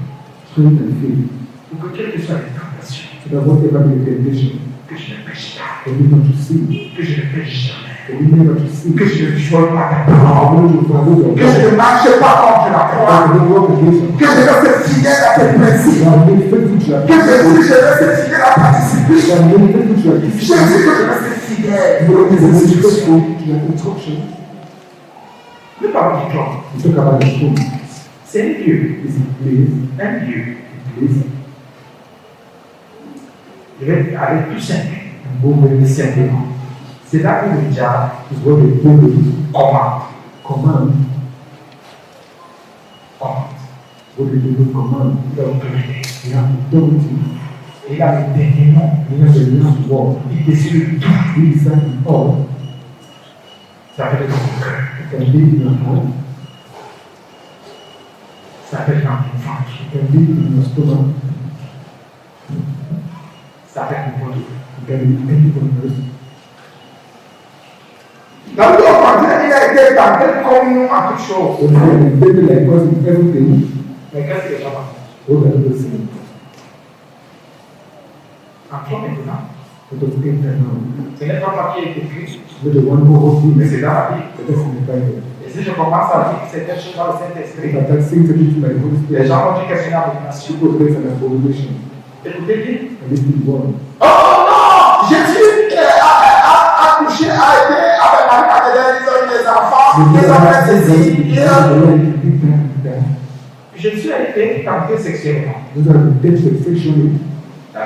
A: strength and faith,
B: pour que quelles que soient les tentations,
A: so that whatever be the temptation,
B: que je ne pêche pas,
A: for me not to sin,
B: que je ne pêche jamais,
A: for me never to sin,
B: que je ne vole pas ta
A: for
B: parole,
A: me to follow your
B: que je
A: word,
B: ne marche pas contre la
A: for
B: croix,
A: me to walk against your
B: que je reste fidèle à tes principes,
A: God, be faithful to your
B: que je reste fidèle à ta discipline,
A: God, be faithful to your
B: je
A: discipline,
B: dis que je reste fidèle
A: be
B: aux
A: faithful
B: instructions.
A: to your instructions.
B: Ne parle du toi,
A: We talk about the stone.
B: c'est un Dieu,
A: Is it place?
B: un Dieu.
A: Place?
B: Je vais aller tout simple,
A: And go very
B: simplement. C'est là où le diable
A: is what the devil
B: commande,
A: command,
B: commande.
A: what the devil command.
B: Il a autorité.
A: He has authority.
B: Et il a le dernier mot.
A: He has the last word.
B: Il décide tout.
A: He decides it all.
B: Ça peut être dans ton cœur.
A: It can be in your heart.
B: Ça peut être dans ton ventre.
A: It can be in your stomach.
B: Ça peut être dans ton dos.
A: It can be anywhere else.
B: Dans le contraire, il a été tenté comme nous en toutes choses.
A: So the devil like us in everything.
B: Mais qu'est-ce que les gens font?
A: What are the sin?
B: En toi maintenant,
A: Let us enter now.
B: ce n'est pas moi qui ai écrit,
A: You're the one who holds
B: mais
A: him.
B: c'est dans la Bible.
A: But that's in the Bible.
B: Et Si je commence à dire certaines choses dans le Saint-Esprit,
A: if I start saying something to my Holy
B: les
A: Spirit,
B: gens vont dire que c'est une abomination.
A: people think it's an abomination.
B: Écoutez bien.
A: And this is wrong.
B: Oh non, Jésus a couché, a été avec Marie-Madeleine, ils ont eu des enfants, ils ont fait ceci. Jésus a été tenté sexuellement.
A: Those are the tempted sexually.
B: Il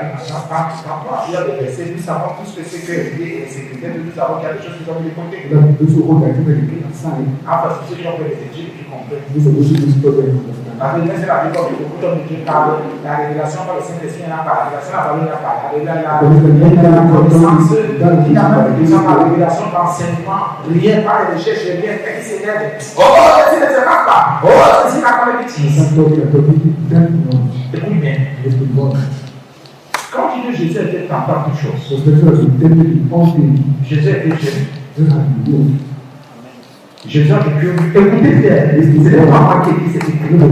B: y a des versets, nous savons tous que c'est que lié et sécurité, nous savons qu'il y a des choses qui sont mis de côté.
A: Those who hold that thing that they put aside,
B: Enfin, c'est ceux qui ont fait les études qui comprennent.
A: these are those who don't understand.
B: La Bible, c'est la Bible, beaucoup d'hommes qui parlent, la révélation par le Saint-Esprit, il n'y en a pas, la révélation par il n'y en a pas, la connaissance, il n'y a même pas la révélation d'enseignement, rien par les recherches, rien, qui s'élève. Oh, ceci ne se passe pas. Oh, ceci n'a pas de bêtises. Écoute bien. Quand tu dis Jésus était tenté par toutes choses, Jésus était jeune. Jésus a vécu. Écoutez bien, c'est pas moi qui ai dit cette écriture.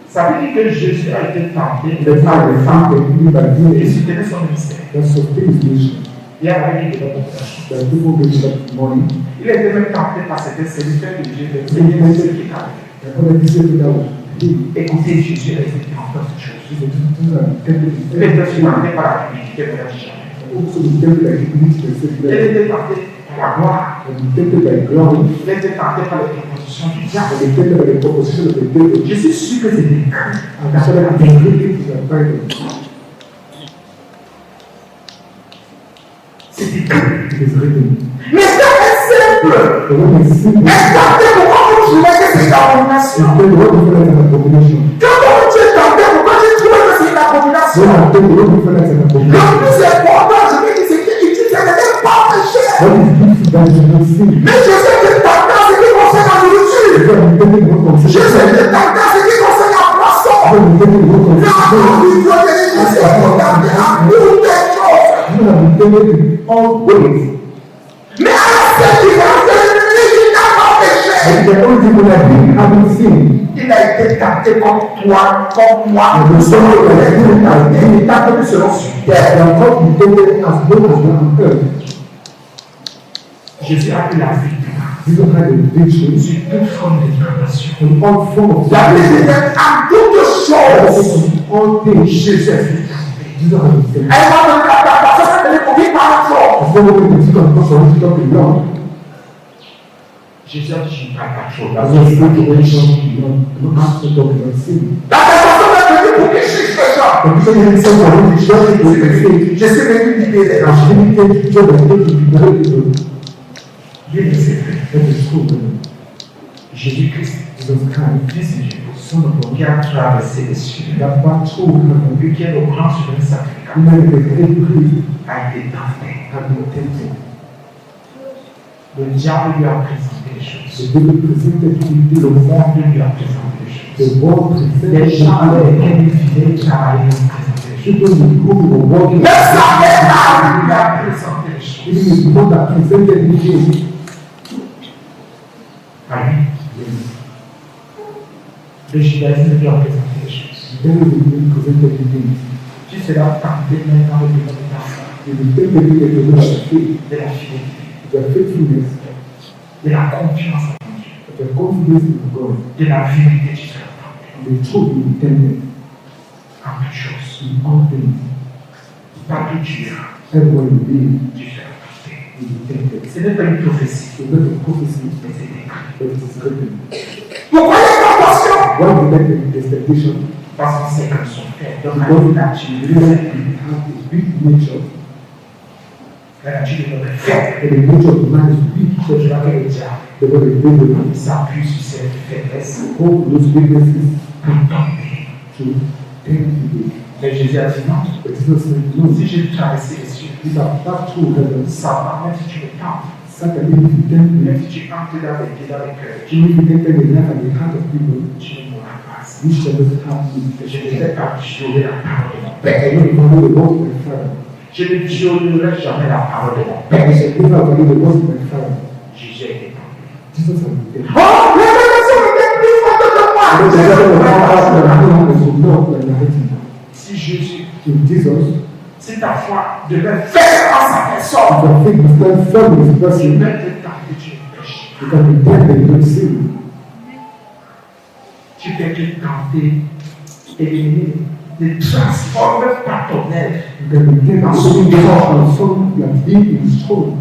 B: Ça veut dire que Jésus a été tenté par les femmes qui soutenaient son ministère. Il y avait des gens. Il a été même tenté par certains serviteurs de Jésus. Écoutez, Jésus a été tenté par toutes choses. Il était tenté par la publicité de la chair. Il était tenté par la gloire. Il était tenté par les propositions du diable. Je suis sûr que c'est écrit. C'est écrit. Mais ça est simple. Est-ce pourquoi vous trouvez que c'est une abomination? Quand tu es tenté, pourquoi tu trouves que c'est une abomination? Le plus important, je vais dire, c'est qu'il utilise n'est pas péché. Mais je sais que tenté ce qui concerne la nourriture. Je sais que tenté ce qui concerne la poisson. Mais à la seule différence de l'ennemi qui n'a pas péché. Il a été tenté comme toi, comme moi. Nous sommes il est tenté selon son terre. Jésus a eu la victoire sur toute forme de tentation. La Bible dit à toutes choses, Jésus est victoire. Elle va me parce que elle est combien par jour. Jésus a dit, je ne parle pas trop. La personne est venue pour que je suis méchant. Je suis venu libérer. Bien les secrets. Jésus-Christ, Fils de Dieu, qui a traversé les cieux, et qui est le grand souverain sacrificateur, a été tenté. Le diable lui a présenté les choses. Le monde lui a présenté les choses. Les gens avec lesquels il vivait travaillaient lui ont présenté les choses. Mais sa mère lui a présenté les choses. Amen. Le judaïsme lui a présenté les choses. Tu seras tenté maintenant de la fidélité, de la confiance en Dieu, de la vérité, tu seras tenté. En toutes choses, partout tu iras, tu seras tenté. Ce n'est pas une prophétie, mais c'est écrit. Pourquoi il y a une tentation? Parce qu'on sait que son père, dans la nature, la nature de notre père, c'est là que le diable s'appuie sur cette faiblesse pour tomber. Mais Jésus a dit non. Si je traversais les cieux, ça va, même si tu me tentes, même si tu entres dans les cœurs, tu ne m'auras pas. Je ne vais pas violer la parole de mon Père. Je ne violerai jamais la parole de mon Père. Jésus est tenté. Oh, l'élévation était plus forte que moi. Si Jésus, si ta foi devait faire en sa personne, je vais te tenter, tu ne péches
A: You can be tempted, you don't sin.
B: Tu peux être tenté, éliminé, de transformer par ton être.
A: You can be tempted to transform your being in soul.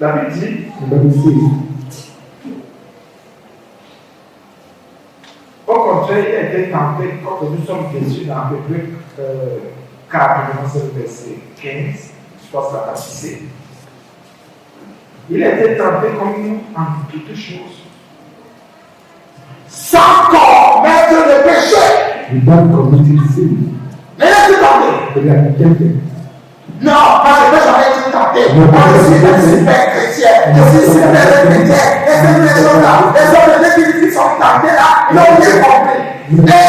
B: La Bible dit,
A: The Bible says,
B: au contraire, il a été tenté, quand nous sommes dessus dans à peu près 4, c'est le verset 15, je pense que la partie C. Il a été tenté comme nous en toutes choses, sans commettre le péché.
A: without committing sin.
B: Mais il a été tenté.
A: But you are tempted.
B: Non, moi je ne peux jamais être tenté. Moi je suis un super chrétien, je suis super chrétien. Et ces personnes-là, les hommes de Dieu qui sont tentés là, ils n'ont rien compris. Et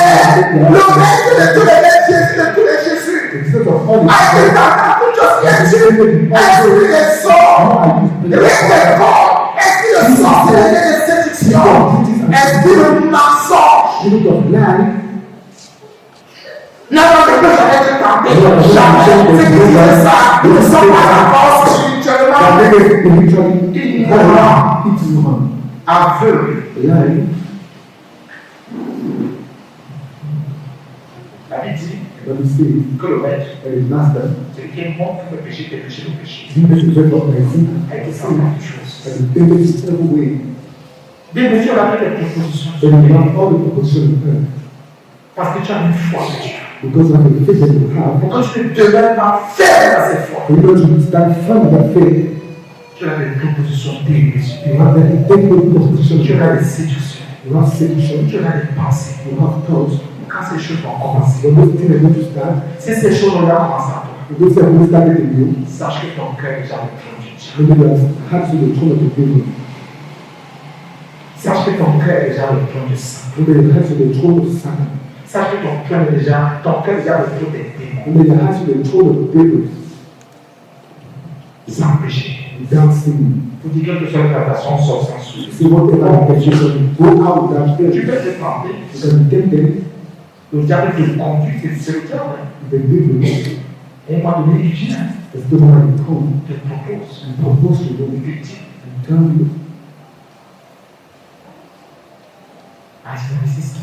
B: le maître de tous les maîtres, Jésus de tous les Jésus,
A: The Jesus of all
B: a été tenté en toutes choses, bien sûr. Esprit de sort, rien de corps, esprit de sorcellerie et de séduction, esprit de mensonge.
A: spirit of lie.
B: Non, non, je ne peux jamais être tenté. Jamais. C'est qui disait ça. Ils ne sont pas d'accord spirituellement.
A: That is spiritually
B: Ignorant.
A: ignorant.
B: Aveugle.
A: Lie.
B: La Bible dit
A: The Bible says,
B: que le maître,
A: there is master.
B: c'est qui est bon pour le péché, le péché.
A: He makes the way of my sin.
B: A été sans toute chose.
A: And the tempted is every way.
B: Bien sûr, la Bible est proposition.
A: But you have all the proposition of earth.
B: Parce que tu as une foi en Dieu.
A: Because of the faith that you have.
B: Pour que tu ne demeures pas ferme dans cette foi.
A: For you to stand firm in that faith.
B: Tu as des propositions déguisées.
A: You have the integral proposition of
B: Tu as des
A: earth.
B: séductions.
A: You have seduction.
B: Tu as des pensées.
A: You have thoughts.
B: Quand ces choses vont commencer,
A: When those things are going to start,
B: si ces choses vont commencer à toi,
A: when those things are going to start in you,
B: sache que ton cœur est déjà le trône de Dieu.
A: maybe you have had to the throne of the devil.
B: Sache que ton cœur est déjà le trône de Satan.
A: Maybe you have to the throne of Satan.
B: Sache que ton cœur est déjà le trône des démons.
A: Maybe you have to the throne of devils.
B: Sans péché.
A: Without sin.
B: Pour dire que soit la tentation sort sans souci.
A: See whatever temptation, go out without
B: Tu
A: fear.
B: peux te tenter.
A: You can be tempted.
B: Le diable te conduit, c'est le diable.
A: The devil,
B: Et à un moment donné, il vient,
A: the devil will come
B: te propose,
A: and propose to
B: il
A: you
B: te dit,
A: and tell you,
B: ah, c'est un résistant.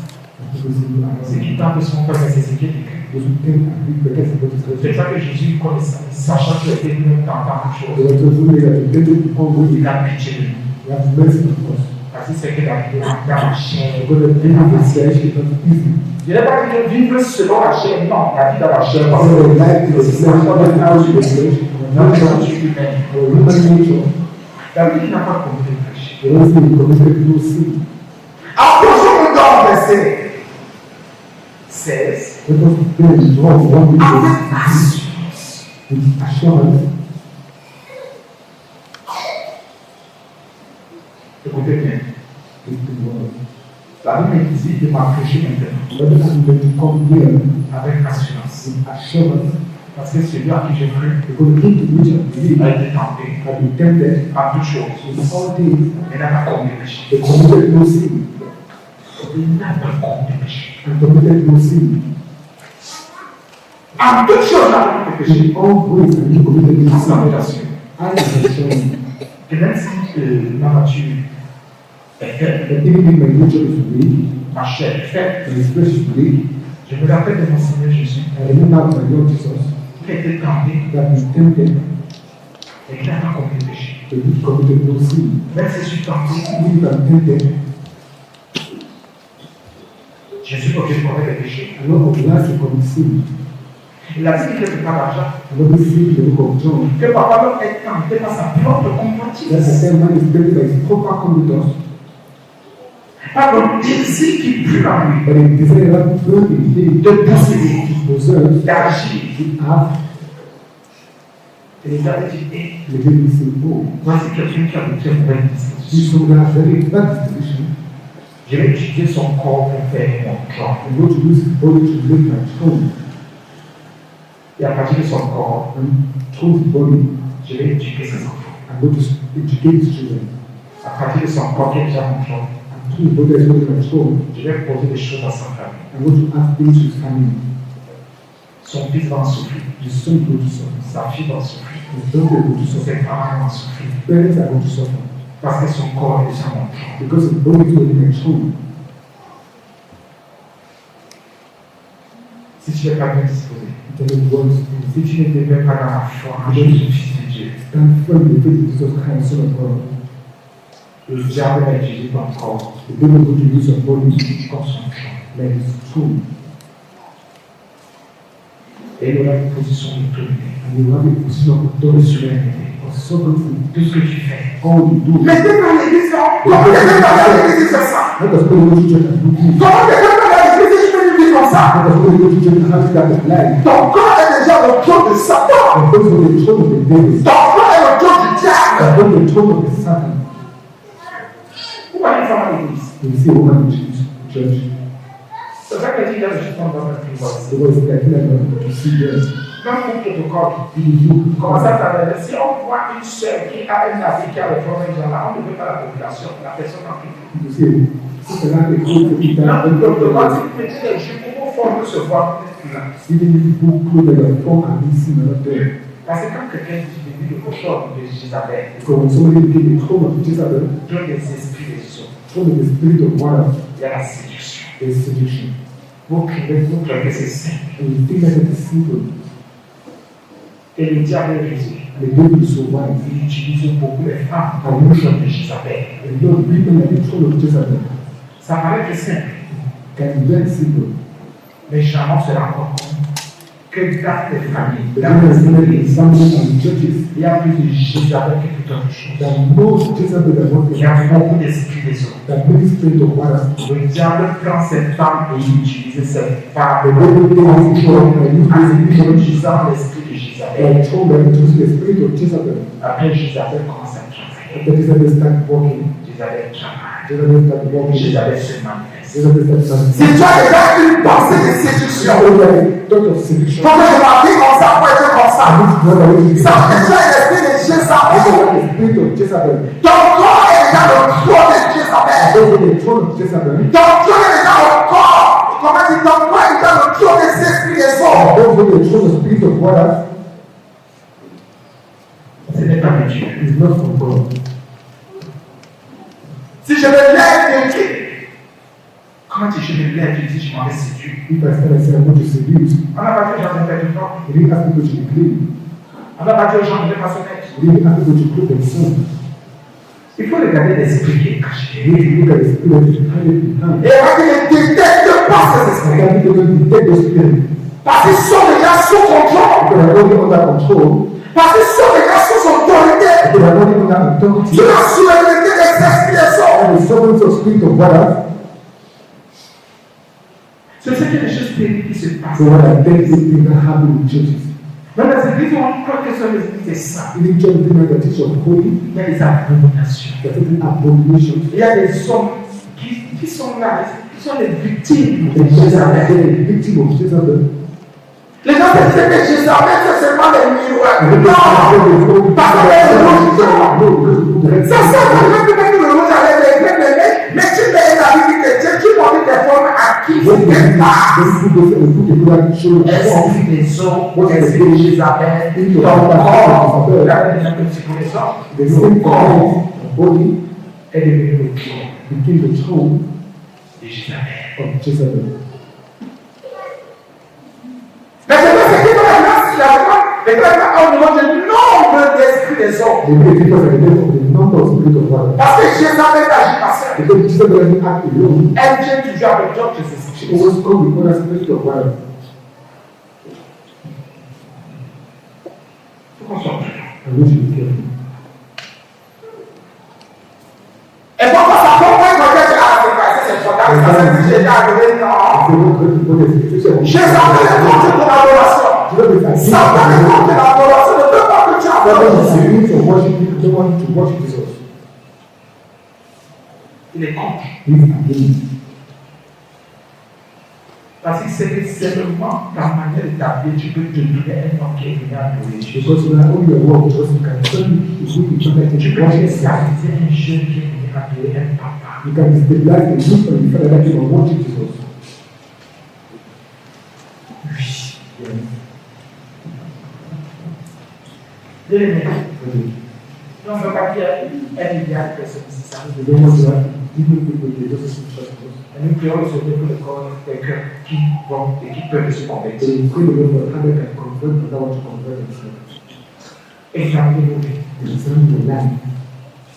A: because you are
B: Ceux qui tentent de se faire c'est ce qui est écrit.
A: those who think and think because of what is
B: C'est
A: written.
B: ça que Jésus connaissait, sachant qu'il était venu tentant quelque chose.
A: There are those who may have been tempted to come with
B: Il
A: you.
B: a pitié de nous.
A: You have mercy on us.
B: Parce que c'est que dans la chair.
A: Because the living with flesh is not easy.
B: Je n'ai pas dit que vivre selon la chair, non, la vie dans la chair. Parce
A: Our
B: que
A: life is
B: c'est
A: not
B: encore de
A: how to the
B: flesh.
A: flesh,
B: Notre
A: our
B: nature humaine.
A: human nature.
B: David n'a pas commis de péché.
A: The one thing we committed no sin.
B: Approchons-nous dans le verset 16.
A: Let us pray in John 1
B: Avec assurance.
A: with assurance.
B: Écoutez bien.
A: With the word.
B: La Bible dit de m'approcher maintenant
A: Let us be to come here
B: avec assurance.
A: with assurance.
B: Parce que celui à qui j'ai cru
A: Because the king to which I believe
B: a été tenté
A: have been tempted
B: par toutes choses.
A: in all things,
B: Mais n'a pas commis de péché.
A: they committed no sin.
B: Il n'a pas commis de péché.
A: And committed no sin.
B: En toutes choses, n'a pas commis de péché.
A: In all ways, and he committed no
B: Sans
A: sin.
B: mutation.
A: I am assured
B: Et même si ma nature est faible,
A: that even if my nature is weak,
B: ma chair est faible,
A: and his flesh is weak,
B: je me rappelle de mon Seigneur Jésus
A: I remember my Lord Jesus
B: qui a été tenté
A: that was tempted,
B: et qui n'a pas commis de péché.
A: but he committed no sin.
B: Même si je suis tenté,
A: Even if I'm tempted,
B: je suis obligé de commettre des péchés.
A: I'm not obliged to commit sin.
B: Il a dit quelque part dans Jacques
A: And when we see in the book of John,
B: que papa l'homme est tenté par sa propre
A: that the
B: convoitise,
A: same man is tempted by his proper conduct,
B: par le désir qui pue en lui
A: but he desire not burning him
B: de posséder,
A: to possess,
B: d'agir.
A: to have,
B: Et les avait dit, eh,
A: the baby say, oh,
B: voici quelqu'un qui a de très mauvaises
A: this
B: dispositions.
A: one has very bad disposition.
B: Je vais utiliser son corps pour faire mon plan.
A: I'm going to use his body to make my throne,
B: Et à partir de son corps,
A: and through his body,
B: je vais éduquer ses enfants.
A: I'm going to educate his children.
B: À partir de son corps qui est déjà mon plan,
A: And through his body, I'm going to my throne.
B: je vais poser des choses à sa famille.
A: I'm going to ask things to his family.
B: Son fils va en souffrir.
A: The son go to suffer.
B: Sa fille va en souffrir.
A: The daughter go to suffer.
B: Ses parents vont en souffrir.
A: Parents are going to suffer.
B: Parce que son corps est déjà montré.
A: Because the body is already controlled.
B: Si tu n'es pas bien disposé,
A: It doesn't want to
B: si tu ne te mets pas dans la foi en Jésus-Fils de Dieu,
A: stand firm in the faith of Jesus Christ, Son of God.
B: le diable va utiliser ton corps
A: The devil is going to use your body
B: comme son champ.
A: like his tool.
B: Et il aura une position d'autorité,
A: And you have a position of
B: de
A: authority,
B: souveraineté.
A: of sovereignty.
B: Tout ce que tu fais.
A: All you do.
B: Mais t'es dans l'église, non? Comment quelqu'un va aller à l'église faire ça?
A: Let us go to church and do good.
B: Comment quelqu'un va aller à l'église et tu fais une vie comme ça?
A: Let us go to church and have that of life.
B: Ton corps est déjà le trône de Satan.
A: And those were the throne of the devil.
B: Ton corps est le trône du diable.
A: And then the throne of the Satan.
B: Pourquoi une femme à l'église?
A: You see a woman in church.
B: C'est ça que dit là, je suis dans un privage.
A: The way is like to see them.
B: Dans mon protocole,
A: You
B: comment ça s'appelle? Si on voit une sœur qui a un habit qui a le problème de là, on ne veut pas la population, la personne en plus.
A: You see, c'est là que
B: Dans le protocole, si vous mettez les jupes, comment fort peut se voir là?
A: even if people clothes that are form and be seen are not there.
B: Parce que quand quelqu'un dit devenu le cochon de Jézabel,
A: So when somebody became a throne of Jezebel,
B: dans les esprits des eaux,
A: throne of the spirit of water,
B: il y a la séduction.
A: there is seduction.
B: Vous croyez que c'est simple.
A: And you think that it is simple.
B: Et le diable est rusé.
A: And the devil is so wise.
B: Il utilise beaucoup les femmes comme le cochon de Jézabel.
A: And Lord, people like the throne of Jezebel
B: Ça paraît très simple,
A: can be very simple.
B: mais jamais on se rend compte que dans les familles,
A: But
B: dans
A: then there's
B: les
A: many
B: églises,
A: examples and churches
B: il y a plus de Jézabel que tout autre chose.
A: that most Jezebel are not
B: Il y a beaucoup d'esprits des eaux.
A: that many spirit of water.
B: Le diable prend cette femme et il utilise cette femme
A: The devil takes control and use
B: en
A: this vision
B: utilisant l'esprit de Jézabel.
A: and throw them into the spirit of Jezebel.
B: Après, Jézabel commence à travailler.
A: After Jezebel start walking,
B: Jézabel travaille.
A: Jezebel start walking,
B: Jézabel se manifeste.
A: Jezebel start
B: Si tu as déjà une pensée de séduction,
A: thought of seduction.
B: faut que je m'applique comme ça pour être comme ça.
A: Run away with
B: Ça fait déjà l'esprit de Jézabel.
A: the spirit of Jezebel.
B: Ton corps est déjà le trône de Jézabel.
A: Those are the throne of Jezebel.
B: Ton trône est déjà le corps. Comment dire, ton corps est déjà le trône des esprits des eaux.
A: Those are the throne of spirit of water.
B: Ce n'est pas de Dieu.
A: Is not from God.
B: Si je me lève et dis, comment tu je me lève et dis, je m'en vais séduire.
A: If I stand and say I'm going to seduce,
B: On n'a pas dit aux gens de faire du temps.
A: he didn't ask people to be clean.
B: On n'a pas dit aux gens de ne pas se mettre.
A: He didn't ask people to clothe themselves.
B: Il faut regarder l'esprit qui est caché.
A: You need to look at the spirit that is hidden behind.
B: Et on ne détecte pas ces
A: And
B: esprits.
A: that people don't detect those spirits.
B: Parce qu'ils sont déjà sous contrôle.
A: Because they're already under control.
B: Parce qu'ils sont déjà sous autorité.
A: Because they're already under authority.
B: Sous la souveraineté des esprits des eaux.
A: And the sovereignty of spirit of water.
B: C'est ce que les choses terribles qui se passent.
A: So what I think is things that happen in churches.
B: Dans les églises, on croit que ce sont les églises des saints.
A: Even church think that the teach of holy,
B: Il y a des abominations.
A: there are certain abominations.
B: Il y a des hommes qui sont là, qui sont les victimes de
A: They say that
B: Jézabel.
A: they are victim of Jezebel.
B: Les gens se disent que Jézabel, c'est seulement des miroirs.
A: And they
B: Non!
A: say
B: Parce que les rouges, ça
A: no,
B: sert à rien de mettre le rouge avec les grecs, mais tu mets un habit chrétien, tu montres des formes à qui
A: when
B: tu
A: you
B: t'es pas.
A: put the blood show
B: Esprit des eaux, esprit de Jézabel, ton corps, regardez un petit peu les hommes,
A: the
B: le
A: same
B: corps
A: body
B: est devenu le trône
A: became the throne
B: de Jézabel.
A: of Jezebel.
B: Mais c'est pas ce qui dans la grâce, il y a vraiment au niveau du nombre d'esprits des hommes.
A: The great difference at the level of the number of spirit of water.
B: Parce que Jézabel agit par ça.
A: Because Jezebel doesn't act alone.
B: Elle vient toujours avec d'autres
A: She
B: esprits.
A: always comes with other spirit of water.
B: Il faut qu'on soit prudent.
A: And we should be careful.
B: Et pourquoi ça peut pas être que c'est important, ça c'est que j'ai arrivé, non.
A: If they don't go to the situation of
B: Jézabel est contre collaboration.
A: Jezebel is against
B: Satan est contre
A: the
B: collaboration. Ne peut pas que tu
A: Satan is
B: approches.
A: against of worship people, don't want you to worship Jesus.
B: Il est contre.
A: He is against.
B: Parce qu'il sait que seulement ta manière de t'habiller, tu peux te donner un nom qui est venu adorer Jésus.
A: Because when I only work, just you can tell me if we be connected
B: Tu
A: to
B: peux
A: worship.
B: esclaviser un jeune qui est venu adorer un papa.
A: You can destabilize the youth and the father that came and worship Jesus.
B: Oui.
A: Yes.
B: Bien-aimé,
A: Brothers,
B: on ne veut pas qu'il y ait un milliard de personnes ici. Ça
A: we
B: nous
A: don't want to
B: démontre.
A: have different people here just to trust us.
B: Et nous prions le Seigneur pour le corps de quelqu'un qui vont et qui peuvent se
A: So
B: convertir.
A: we pray the Lord for others that convert but not want to convert themselves.
B: Examinez vos vies.
A: Examine your life.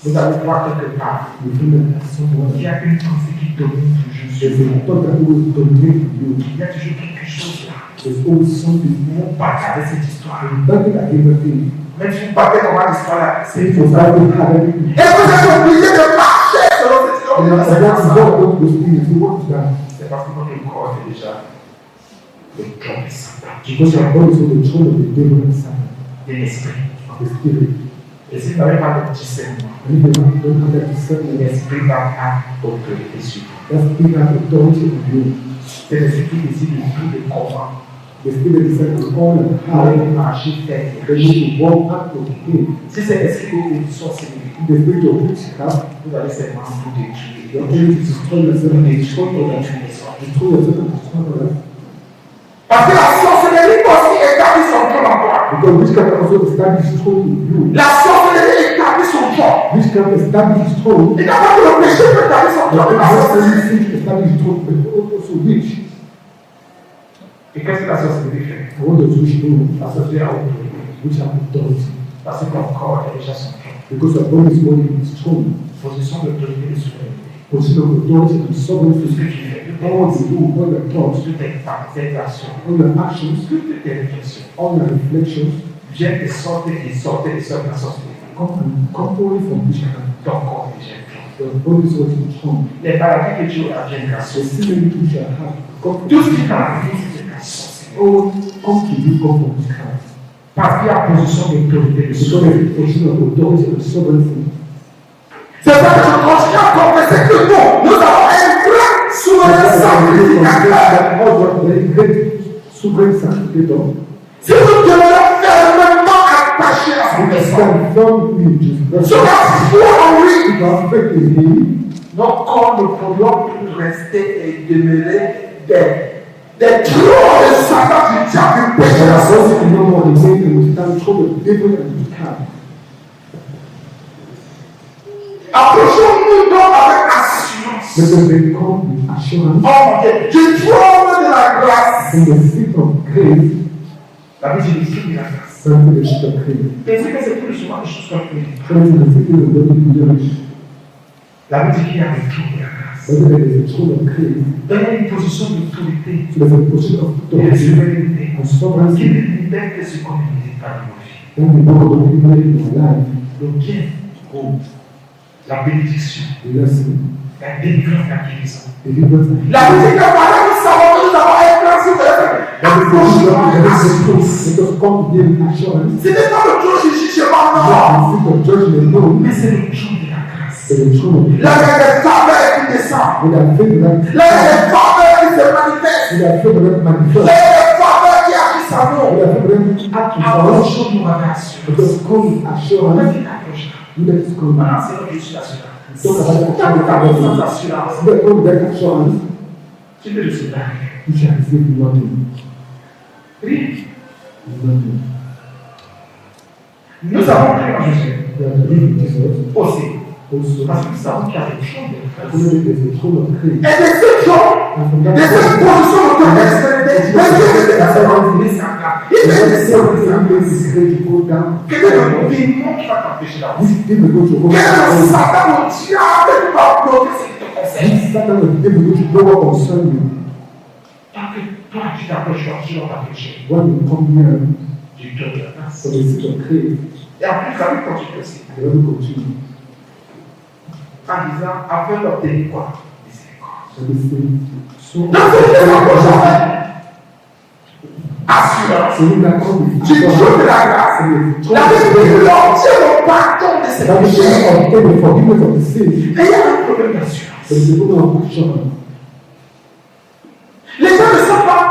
B: Vous allez voir quelque part.
A: You feel that there's someone
B: Il y a une pensée qui domine toujours sur
A: there's
B: vous.
A: a thought that always dominates you.
B: Il y a toujours quelque chose là.
A: There's always something
B: Vous battez avec cette histoire.
A: and battle at everything.
B: Même si vous battez comme cette histoire là, c'est
A: If
B: une
A: you
B: chose.
A: battle hard everything.
B: Et vous êtes obligé de marcher selon cette histoire.
A: And
B: C'est
A: that's
B: pas ça.
A: what God was doing. So what is that?
B: C'est parce que votre corps est déjà le trône de Satan.
A: Because your body is on the throne of the devil and Satan,
B: De l'esprit.
A: of the spirit.
B: Et si vous n'avez pas de discernement,
A: And if you don't have that discernment,
B: l'esprit va avoir autorité sur vous.
A: that spirit has authority on you.
B: C'est l'esprit qui décide de tout de comment.
A: The spirit decides to all and how
B: Allez marcher, faire
A: they
B: quelque
A: need
B: chose.
A: to walk out of him.
B: Si c'est l'esprit de sorcellerie,
A: The spirit of witchcraft,
B: vous allez seulement vous détruire.
A: you are only to destroy yourself and destroy others. Destroy yourself and destroy others.
B: Parce que la sorcellerie aussi établit son trône en toi.
A: Because witchcraft also establishes throne in you.
B: La sorcellerie établit son trône.
A: Witchcraft establishes throne.
B: Et d'abord le péché peut établir son
A: But
B: trône. La sorcellerie.
A: sin establishes throne, but also witch.
B: Et qu'est-ce que la sorcellerie fait?
A: And what does witch do?
B: La sorcellerie a autorité.
A: Witch have authority.
B: Parce que ton corps est déjà son trône.
A: Because your body is only in its throne.
B: Position d'autorité de souveraineté.
A: Position of authority and
B: Tout ce
A: sovereignty.
B: que tu fais, tout
A: All you do, all your thoughts,
B: toutes tes actions,
A: all your actions,
B: toutes tes réflexions
A: all your reflections
B: viennent de sortir de la sorcellerie.
A: come only from witchcraft.
B: Ton corps est déjà trône.
A: Your body is only in its throne.
B: Les maladies que tu as viennent
A: The
B: grâce.
A: sin you shall have come
B: Tout ce qui t'a arrivé, c'est la sorcellerie.
A: all come to you come from witchcraft.
B: Parce qu'il y a position d'autorité de
A: Because
B: souveraineté.
A: of the position of authority and sovereignty.
B: C'est ça que je continue à confesser que nous avons un grand souverain sacrificateur.
A: Also, very great sovereign sacrificator.
B: Si nous demeurons fermement attachés à son
A: We
B: personne,
A: stand firmly to Jesus.
B: sur la foi en lui,
A: If our faith in Him,
B: nos corps ne pourront plus rester et demeurer des trônes de Satan du diable du péché.
A: and our body is no more the same, and we stand before the devil and witchcraft.
B: Approchons-nous donc avec assurance.
A: Let us then come with assurance
B: Oh mon Dieu, du trône de la grâce.
A: from the seat of grace,
B: La vie, c'est le fruit de la grâce.
A: unto the seat of grace.
B: Pensez que c'est plus souvent des choses comme ça.
A: Trying to the seat of the body to the rich.
B: La vie dit qu'il y a le trône de la grâce.
A: Whether there is a throne of grace,
B: Il y a une position d'autorité
A: so there's a position of
B: et de
A: authority
B: souveraineté
A: and
B: qui
A: sovereignty,
B: ne libère que ce qu'on ne mérite pas de nos vies.
A: then we know what we make in our life.
B: Le bien, la bénédiction,
A: The blessing,
B: la délivrance, la guérison.
A: deliverance, and
B: La vie dit que voilà, nous savons que nous avons un grand souverain.
A: that is the
B: Approchons
A: that
B: avec
A: is the truth.
B: assurance.
A: Let us come to Him with assurance.
B: Ce n'est pas le trône du jugement, non.
A: Not the seat of judgment, no,
B: Mais c'est le trône de la grâce.
A: but the throne of
B: Là,
A: grace.
B: il y a des faveurs qui descendent.
A: With our faith that
B: Là, il y a des faveurs qui se manifestent.
A: with our faith that
B: Là,
A: manifest,
B: il y a des faveurs qui agissent en nous.
A: with our faith that act with us.
B: Approchons-nous avec
A: Let
B: assurance.
A: us come with
B: On
A: assurance.
B: va finir approchant.
A: Let us come.
B: Maintenant, c'est là que je suis assurant.
A: Talk about the
B: Quand tu as besoin
A: assurance.
B: d'assurance,
A: Let us come with that assurance.
B: tu peux recevoir.
A: You shall receive nothing.
B: Oui.
A: Nothing.
B: Nous avons cru en Jésus
A: We are believing Jesus
B: aussi.
A: also.
B: Parce que nous savons qu'il y a des trônes de grâce.
A: Only there is a throne of grace.
B: Et de ce trône,
A: And from that
B: de cette
A: throne,
B: position d'autorité, il est descendu
A: to go down.
B: quel est le démon qui va t'empêcher d'avancer?
A: This devil go to go
B: Quel est le
A: down.
B: Satan, le diable qui va bloquer ce qui te concerne?
A: This Satan of the devil go to go what concern you.
B: Tant que toi tu t'approches, tu vas t'approcher
A: When you come here
B: du trône de la grâce.
A: from the seat of grace,
B: Et en plus, ça lui continue aussi.
A: I want to continue.
B: En disant, afin d'obtenir quoi? Miséricorde.
A: And this thing, so
B: Donc, c'est une approche assurance.
A: so we can come with
B: Du trône de la grâce.
A: from the
B: La
A: throne
B: Bible dit
A: of
B: que
A: grace.
B: l'obtient le pardon de ses
A: That is
B: péchés.
A: the obtain the forgiveness of the sin.
B: Et il y a un problème d'assurance.
A: There is a problem of assurance.
B: Les gens ne sont pas,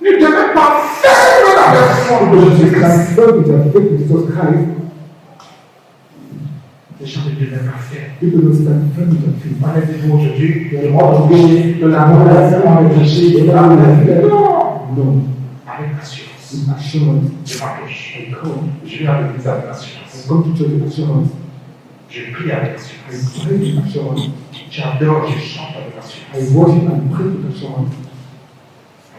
B: ne devaient pas fermer la version de
A: Because you
B: Jésus-Christ.
A: can serve with your faith in Jesus Christ.
B: Les gens ne devaient pas faire.
A: People don't stand firm with your faith.
B: On est dit aujourd'hui,
A: They
B: le
A: are
B: monde
A: not
B: péché, de la mort,
A: They are
B: le péché, de la mort.
A: No.
B: Avec assurance.
A: with assurance.
B: Je m'approche.
A: I come.
B: Je viens avec des
A: I
B: assurances.
A: come to church with assurance.
B: Je prie avec
A: I
B: assurance.
A: pray with assurance.
B: J'adore, je chante avec
A: I
B: assurance.
A: worship and pray with assurance.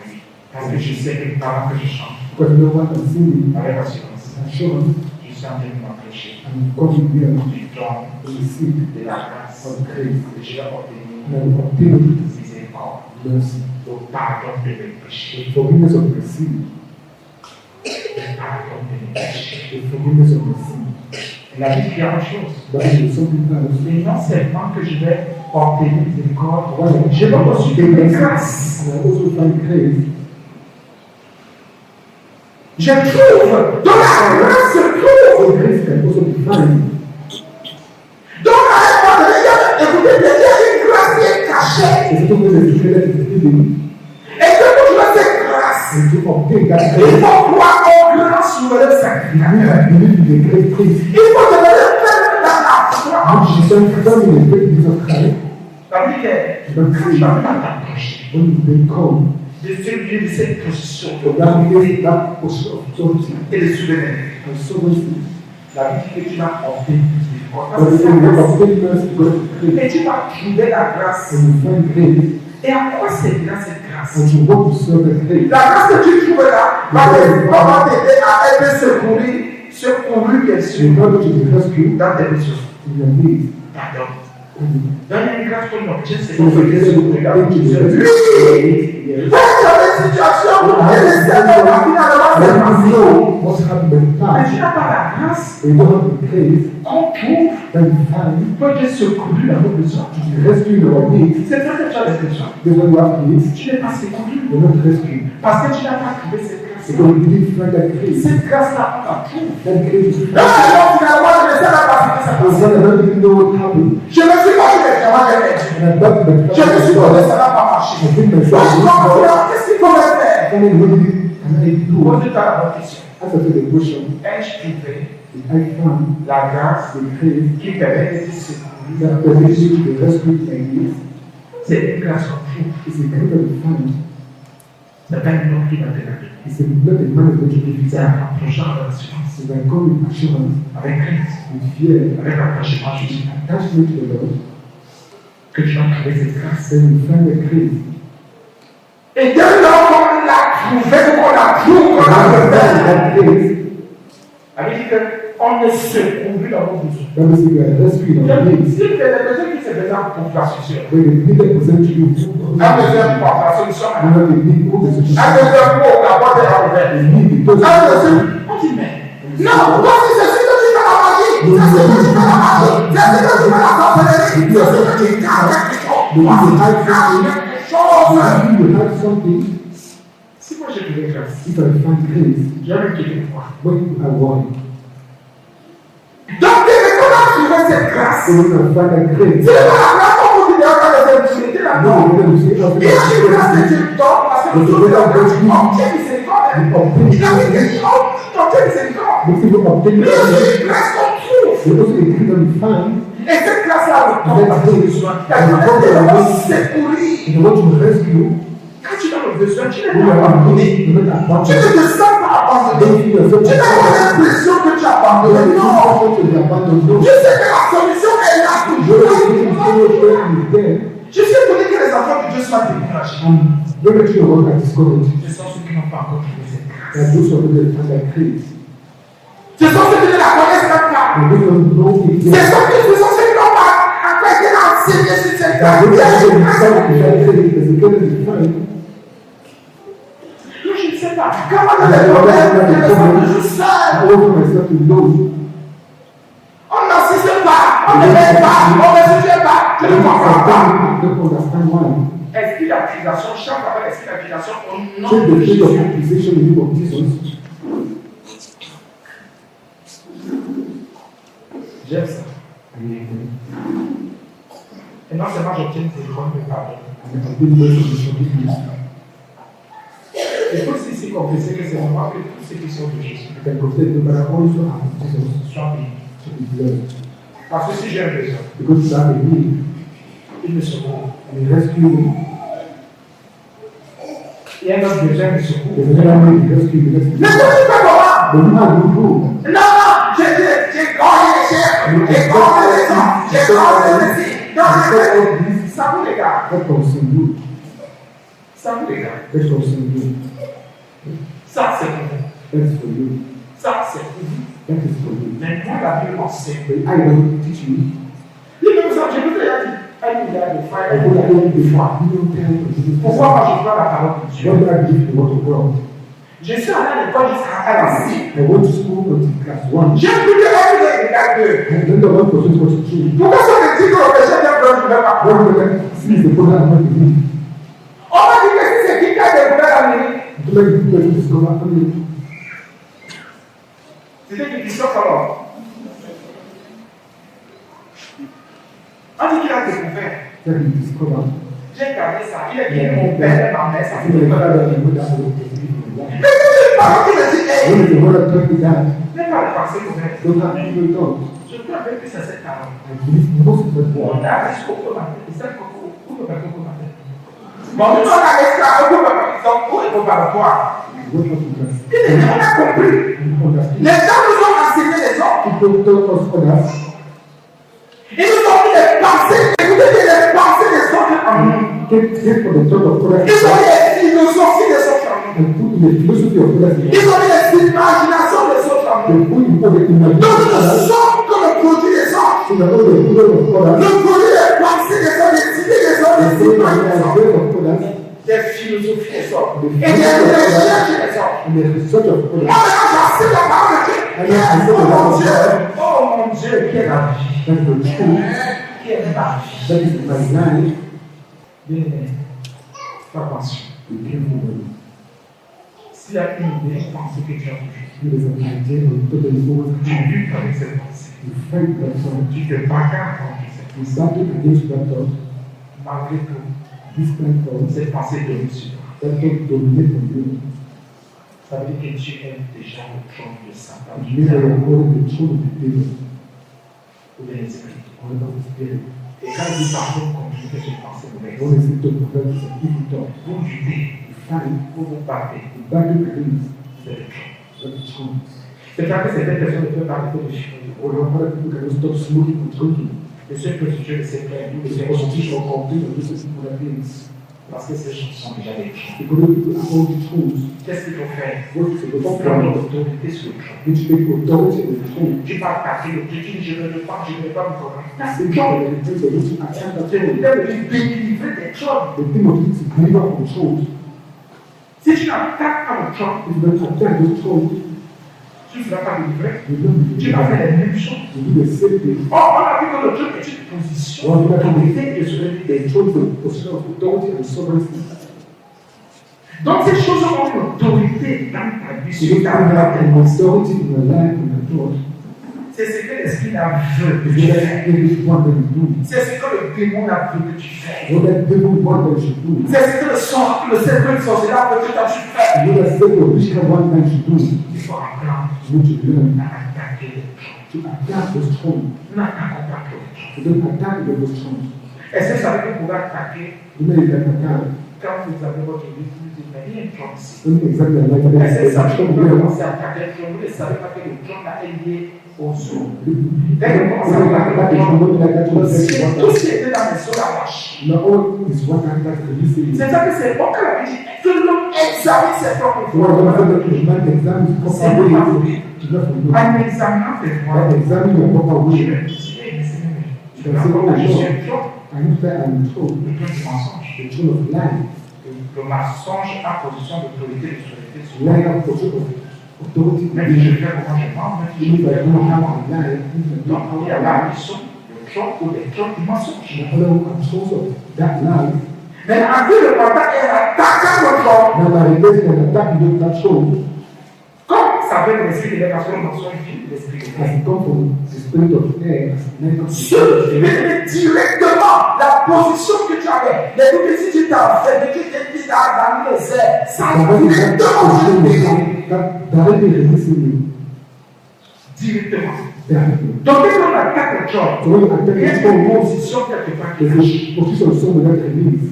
B: Oui. Parce que je sais que pendant que je chante
A: Because no one can see me
B: avec assurance,
A: with assurance
B: je suis en train de m'approcher
A: and God will be able
B: du don
A: to receive
B: de la grâce
A: of grace
B: que je vais obtenir
A: and I will obtain
B: miséricorde,
A: mercy,
B: le pardon de mes péchés,
A: the forgiveness of my sin,
B: le pardon de mes péchés.
A: the forgiveness of my sin.
B: La vie dit autre chose.
A: That is something else.
B: Et non seulement que je vais obtenir miséricorde,
A: Why?
B: je vais aussi obtenir grâce.
A: And I also find grace.
B: Je trouve dans la grâce se trouve.
A: So grace can also be found.
B: Donc à un moment donné, écoutez bien, il y a une grâce qui est cachée.
A: There's something that is that is hidden.
B: Et que pour trouver cette grâce,
A: And to obtain that
B: il
A: grace,
B: faut croire au grand souverain sacrificateur.
A: you need to be a great priest.
B: Il faut devenir ferme dans la foi en
A: You
B: Jésus.
A: should become in the great Jesus Christ.
B: Ça veut dire que quand tu vas t'approcher
A: When you become
B: de celui de cette position
A: for that place, that posture of authority
B: et de souveraineté,
A: and sovereignty,
B: la vie dit que tu vas obtenir miséricorde.
A: but if you obtain mercy, God is great.
B: Et tu vas trouver la grâce.
A: And you find grace,
B: Et à quoi servira cette grâce?
A: and you want to serve that grace.
B: La grâce que tu trouveras va t'aider à être secouru bien
A: In
B: sûr
A: order to be rescued
B: dans tes besoins.
A: in your needs.
B: Pardon.
A: And
B: Donne une grâce pour l'objet, c'est
A: so
B: pour
A: for
B: que
A: this
B: tu
A: to
B: secouru dans
A: be
B: tes
A: able to
B: besoins.
A: be
B: Quand tu as une situation et le Seigneur va finalement se
A: when you
B: passer,
A: know what's happened in the
B: mais
A: past,
B: tu n'as pas la grâce
A: and you don't have the grace,
B: qu'on trouve
A: then you find
B: pour être secouru dans nos besoins.
A: to be rescued in our needs.
B: C'est ça que tu as des besoins.
A: Because when you have needs,
B: Tu n'es pas secouru
A: you're not rescued.
B: parce que tu n'as pas trouvé cette grâce.
A: Because you didn't find that grace.
B: Cette grâce-là, on la trouve.
A: That grace is
B: Non, non, finalement, je ne sais pas parce que ça
A: because
B: passe.
A: when I don't even know what happened,
B: Je me suis pas dit, mais vraiment, j'ai perdu.
A: and I got the
B: Je me suis dit,
A: fact
B: ça
A: that
B: n'a pas marché.
A: I think myself,
B: Donc, qu'est-ce qu'il faut faire?
A: and then what can I do?
B: Pose-toi la bonne question.
A: Answer to the question,
B: Ai-je trouvé
A: did I find
B: la grâce
A: the grace
B: qui permet d'être secouru?
A: that permits you to be rescued by needs?
B: C'est une grâce qu'on trouve.
A: It's a grace that we find.
B: C'est pas une autre qui va te la donner.
A: It's not a man that you give
B: C'est
A: it.
B: en approchant de l'assurance,
A: It's by coming with assurance,
B: avec Christ,
A: with fear,
B: avec l'attachement à Jésus,
A: attachment to the Lord,
B: que tu vas trouver cette grâce.
A: then you find the grace.
B: Et dès lors qu'on l'a trouvé, qu'on la trouve, qu'on la
A: That
B: révèle,
A: grace,
B: ça veut dire qu'on est secouru dans nos besoins.
A: that means you are rescued in our needs.
B: Si tu as des besoins qui se présentent pour la solution,
A: When the need that present to you,
B: un besoin pour la solution,
A: you have the need for the
B: un
A: solution.
B: besoin pour la porte est ouverte.
A: The need because
B: Un besoin, on dit mais, non, toi c'est ce que tu fais la magie, c'est ce que tu fais la magie, c'est ce que tu fais la sorcellerie, c'est ce que tu gardes quelque chose. Moi, si tu gardes quelque chose.
A: you have something,
B: Si moi j'ai trouvé grâce,
A: if I find grace,
B: j'avais quitté quoi.
A: when you are worried,
B: Donc, dès que tu as trouvé cette grâce,
A: so when you find that grace,
B: c'est pas la grâce qu'on vous dit d'ailleurs dans les intimité là.
A: no, you can say
B: Il y a
A: something
B: une grâce que
A: like
B: tu donnes parce que tu obtiens miséricorde.
A: you
B: Il
A: obtain
B: a dit que
A: grace.
B: tu obtiens miséricorde.
A: Most people obtain
B: Mais il y a
A: grace.
B: une grâce qu'on trouve.
A: They also a grace that we find
B: Et cette grâce-là, on a besoin.
A: in order to rescue.
B: Quand tu as besoin, tu n'es
A: When you
B: pas
A: are
B: abandonné.
A: you're not
B: Tu ne
A: abandoned.
B: te sens pas abandonné.
A: Don't feel yourself
B: Tu n'as pas
A: abandoned.
B: l'impression que tu as
A: You
B: abandonné.
A: are
B: Non.
A: not to be abandoned. No.
B: Je sais que la solution est là
A: You
B: toujours.
A: are getting so much is there.
B: Je sais que les enfants de Dieu sont découragés.
A: Don't let your work are discouraged.
B: Ce sont ceux qui n'ont pas encore trouvé cette grâce.
A: That those who are going to find that grace.
B: Ce sont ceux qui ne la connaissent même pas.
A: And those who know it
B: Ce
A: yet.
B: sont ceux qui n'ont pas encore été enseignés sur cette grâce.
A: That those
B: Il y a
A: who
B: une
A: are
B: grâce.
A: going to find there's a grace to find.
B: Moi, je ne sais pas. Comment je vais problèmes, je me sens toujours
A: I
B: seul.
A: offer myself to those.
B: On n'assiste pas. On ne veille pas. On ne soutient pas. Je ne comprends pas.
A: I don't understand why.
B: Esprit d'accusation, chante avec esprit d'accusation au nom
A: Take
B: de
A: the spirit of
B: Jésus.
A: accusation in the name of Jesus.
B: J'aime ça. Et non seulement j'obtiens des téléphone de pardon.
A: And I bring mercy to forgiveness.
B: Il faut aussi confesser que c'est normal que tous ceux qui sont de Jésus
A: I can confess no matter how you are, Jesus
B: soient bénis.
A: to be blessed.
B: Parce que si j'ai un besoin,
A: Because you have a need
B: il me secoue.
A: and he rescue me.
B: Il y
A: Il y a un autre besoin de secours.
C: There's another way to rescue the rescue.
B: Ne te dis pas comment.
C: But you have no proof.
B: Non, j'ai gagné les chefs, j'ai gagné les gens, j'ai gagné les filles. Non, ça vous les gars,
C: That concern you.
B: ça vous les gars.
C: That concern you.
B: Ça c'est pour vous,
C: That's for you.
B: ça c'est pour vous.
C: That is for you.
B: Mais moi la Bible enseigne.
C: But I don't teach you.
B: Il me semble, je vous ai dit, un milliard de fois,
C: I
B: un
C: put
B: milliard
C: that in
B: de fois.
C: before. You don't tell me.
B: Pourquoi moi je prends la parole de Dieu?
C: What do I give the word of God?
B: Je suis allé à l'école jusqu'à la 6.
C: I went to school until class 1.
B: J'ai écouté un milliard de 2.
C: And then the one person was true.
B: Pourquoi ça me dit que le péché d'un blanc ne veut pas?
C: One person sees the problem and not believe.
B: On m'a dit que si c'est qui qui a découvert l'Amérique,
C: To make the people discover family.
B: c'était du Christophe alors. On dit qu'il a découvert.
C: That he discovered.
B: J'ai gardé ça. Il est bien mon père et ma mère. Ça
C: I think
B: fait
C: my
B: peur.
C: father and mother will believe in that.
B: Mais c'est pas moi qui me dis, hey,
C: When the mother told me that,
B: n'est pas le passé ouvert.
C: don't have evil thoughts.
B: Je peux avec plus à cette parole.
C: I believe most of the
B: On
C: word.
B: a risque au matin. Et ça, où le bateau au matin? Bon, nous on a risque à où le bateau? Donc, où est le bateau?
C: What was the best?
B: On a compris.
C: You understand?
B: Les gens nous ont enseigné les hommes.
C: People tell us others.
B: Ils nous ont mis les pensées. Écoutez bien les pensées des autres en nous.
C: Take for the thought of others
B: Ils ont mis les philosophies des autres en nous.
C: and put in the philosophy of others.
B: Ils ont mis les imaginations des autres en
C: They
B: nous.
C: put in all the
B: Donc nous
C: imagination
B: sommes comme le produit des autres.
C: so that all the children of others,
B: Le produit des pensées des autres, des idées des autres,
C: the
B: des
C: same
B: imaginations.
C: idea of others,
B: Des philosophies des autres. Et des recherches des autres.
C: and the research of
B: Moi,
C: others.
B: maintenant, j'enseigne la parole de Dieu. Oh mon Dieu, qui est la vie?
C: That's the truth.
B: Qui est la vie?
C: That is my life.
B: Bien, fais attention.
C: Be careful with it.
B: S'il y a une idée, pensée que tu as toujours,
C: There is an idea of totally
B: tu
C: overcome.
B: luttes avec cette pensée.
C: You fight that thought.
B: Tu te bagarres contre cette
C: You
B: pensée.
C: battle against that thought.
B: Malgré tout,
C: This kind of thought,
B: cette pensée domine sur toi.
C: that thought dominates on you.
B: Ça veut dire que tu aimes déjà le trône de Satan.
C: And maybe you are holding the throne of the devil
B: Ou bien l'esprit.
C: or about the spirit.
B: Et quand il dit pardon contre cette pensée mauvaise,
C: What is it to prevent some evil thought?
B: vous luttez,
C: You fight,
B: vous vous battez,
C: you battle against
B: c'est le trône.
C: that throne.
B: C'est vrai que certaines personnes ne peuvent pas arrêter de fumer.
C: Or other people cannot stop smoking or drinking.
B: Le seul prostitué de ces frères, nous,
C: It's
B: les
C: a
B: prostituées,
C: constitution or complete of this people that means.
B: parce que ces gens sont déjà des trônes.
C: Because the people are all the tools.
B: Qu'est-ce qu'il faut faire?
C: What is
B: Il
C: the
B: faut prendre
C: problem?
B: l'autorité sur le trône.
C: Which take authority of the throne.
B: Tu vas attaquer le Dieu, tu dis je ne veux pas me corrompre.
C: Same thing that it takes for you to attack that
B: C'est le
C: throne.
B: thème de délivrer des trônes.
C: The thing of it is to deliver from thrones.
B: Si tu n'attaques pas le trône,
C: If you don't attack those thrones,
B: tu ne seras pas délivré.
C: you don't be
B: Tu vas faire
C: delivered.
B: les mêmes choses.
C: You do the same thing.
B: Oh, on a vu que le trône est une position d'autorité et de souveraineté.
C: The throne is a position of authority and sovereignty.
B: Donc ces choses ont une autorité dans ta vie,
C: So you
B: sur ta
C: don't have
B: vie.
C: an authority in your life and your thought.
B: C'est ce que l'esprit a veut que
C: It's
B: tu
C: what
B: fasses.
C: that devil want that you do.
B: C'est ce que le démon a veut que tu fasses.
C: What that devil want that you do.
B: C'est ce que le cercle de sorcellerie veut que tu fasses.
C: What that devil witchcraft want that you do.
B: Il faut apprendre
C: You need to learn
B: à attaquer le trône.
C: to attack those thrones.
B: Nous n'attaquons pas trop le trône.
C: So don't attack those thrones.
B: Est-ce que vous savez que vous pouvez attaquer
C: You know you can attack.
B: quand vous avez votre vie, vous dites, mais il y a un trône ici.
C: Don't exactly like that.
B: Est-ce que vous savez que vous pouvez
C: Don't
B: commencer à attaquer le trône? Vous ne savez pas que le trône là est lié au sol. Dès que vous commencez à attaquer le trône, tout ce qui était dans les sols a lâché.
C: Not all is what I like to listen.
B: C'est ça que c'est bon que la vie dit que l'homme examine ses propres
C: So what I'm
B: voies.
C: saying is man examine the
B: C'est
C: proper
B: pas
C: way
B: vrai.
C: to not from you.
B: En examinant tes voies,
C: By examining your proper
B: tu
C: way,
B: vais décider, mais c'est même. Tu
C: you
B: vas
C: can say,
B: voir
C: oh
B: que je suis
C: Lord,
B: un trône,
C: I know that I'm told
B: le trône du mensonge.
C: the throne of life.
B: Le mensonge a position d'autorité et de souveraineté sur
C: Line
B: moi.
C: up for sort of authority.
B: Même si je fais comment je mens, même si
C: Even
B: je
C: if
B: fais
C: I don't
B: comment je
C: have
B: mens.
C: a lie, even if I
B: Donc,
C: don't
B: il y a
C: have a
B: là
C: lie,
B: qui sont le trône ou des trônes du mensonge.
C: the other controls of that life.
B: Mais en plus, le contact est attaquant le trône.
C: Now by replacing an attack you that throne
B: Comme ça fait l'esprit de l'air, parce que le mensonge vit de l'esprit de
C: has
B: l'air.
C: come from the spirit of air, as never
B: Mais directement, la position que tu avais, les tout petits tu t'as fait, tu t'es dit dans les airs, ça directement,
C: directly releasing you.
B: directement.
C: Directly.
B: Donc, dès qu'on attaque le trône,
C: So when you
B: il y a
C: attack
B: une
C: the throne,
B: position quelque part qui
C: there's
B: est
C: a position somewhere that release.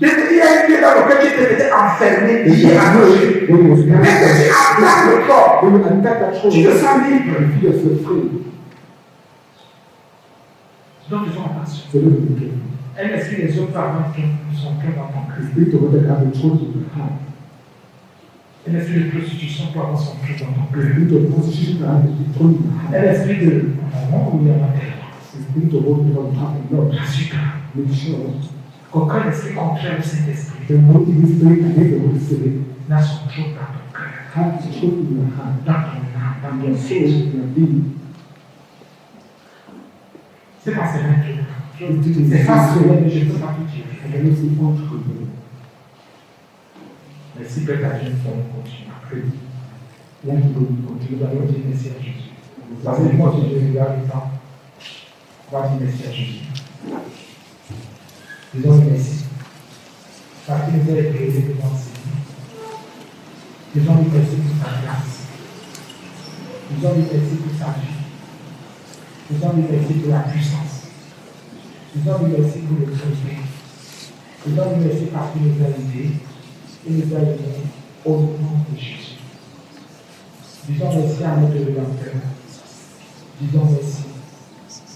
B: Il y a un lieu dans lequel tu étais enfermé, lié à Dieu.
C: When he was
B: Mais que tu attaques le corps,
C: when you attack that soul,
B: tu te sens libre.
C: you feel yourself free.
B: Donc, faisons attention.
C: So don't be careful.
B: Un esprit des autres parents sont pleins dans ton
C: The
B: cœur.
C: spirit of God have a choice in your heart.
B: Un esprit de prostitution peut avoir son cœur dans ton
C: The
B: cœur.
C: spirit of prostitution have a choice in your
B: Un
C: heart.
B: esprit de moment où il y a la terre.
C: The spirit of what you don't have in love.
B: Rassure-toi.
C: Make sure
B: Qu'aucun esprit contraire au Saint-Esprit
C: the no evil spirit against the Holy Spirit
B: n'a son jour dans ton cœur,
C: have a choice in your heart.
B: dans ton âme, dans
C: And
B: ton
C: your soul,
B: ciel.
C: your being.
B: C'est pas seulement Dieu.
C: It
B: C'est
C: is
B: pas
C: so.
B: seulement je ne peux pas tout dire.
C: I cannot say all truth.
B: Mais si peut-être à Dieu, nous allons continuer à prier.
C: Like you will continue
B: Nous allons dire merci à Jésus. Parce
C: Parce
B: que
C: que
B: moi,
C: moi,
B: si je regarde le temps, on va dire merci à Jésus. Disons merci. Parce qu'il nous a éclairé devant ses vies. Disons merci pour sa grâce. Disons merci pour sa vie. Disons merci pour la puissance. Disons merci pour le projet. Disons merci parce qu'il nous a aidés. Il nous a aidés au nom de Jésus. Disons merci à notre Rédempteur. Disons merci.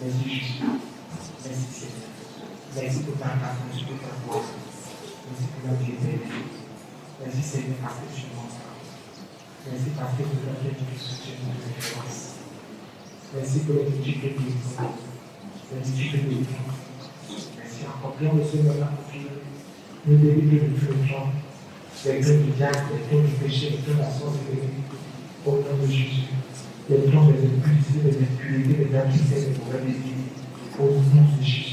B: Merci Jésus. Merci Seigneur. Merci pour ta grâce, merci pour ta gloire. Merci pour la piété. Merci Seigneur parce que tu m'en parles. Merci parce que tu as fait du soutien de référence. Merci pour les multiples délivrants. Les multiples délivrants. Merci encore bien le Seigneur a confié. Nous délivrer de tous les gens. Les cœurs du diable, les cœurs du péché, les cœurs de la sorcellerie. Au nom de Jésus. Les plans des impuretés, des impuretés, des impuretés, des mauvais désirs. Au nom de Jésus.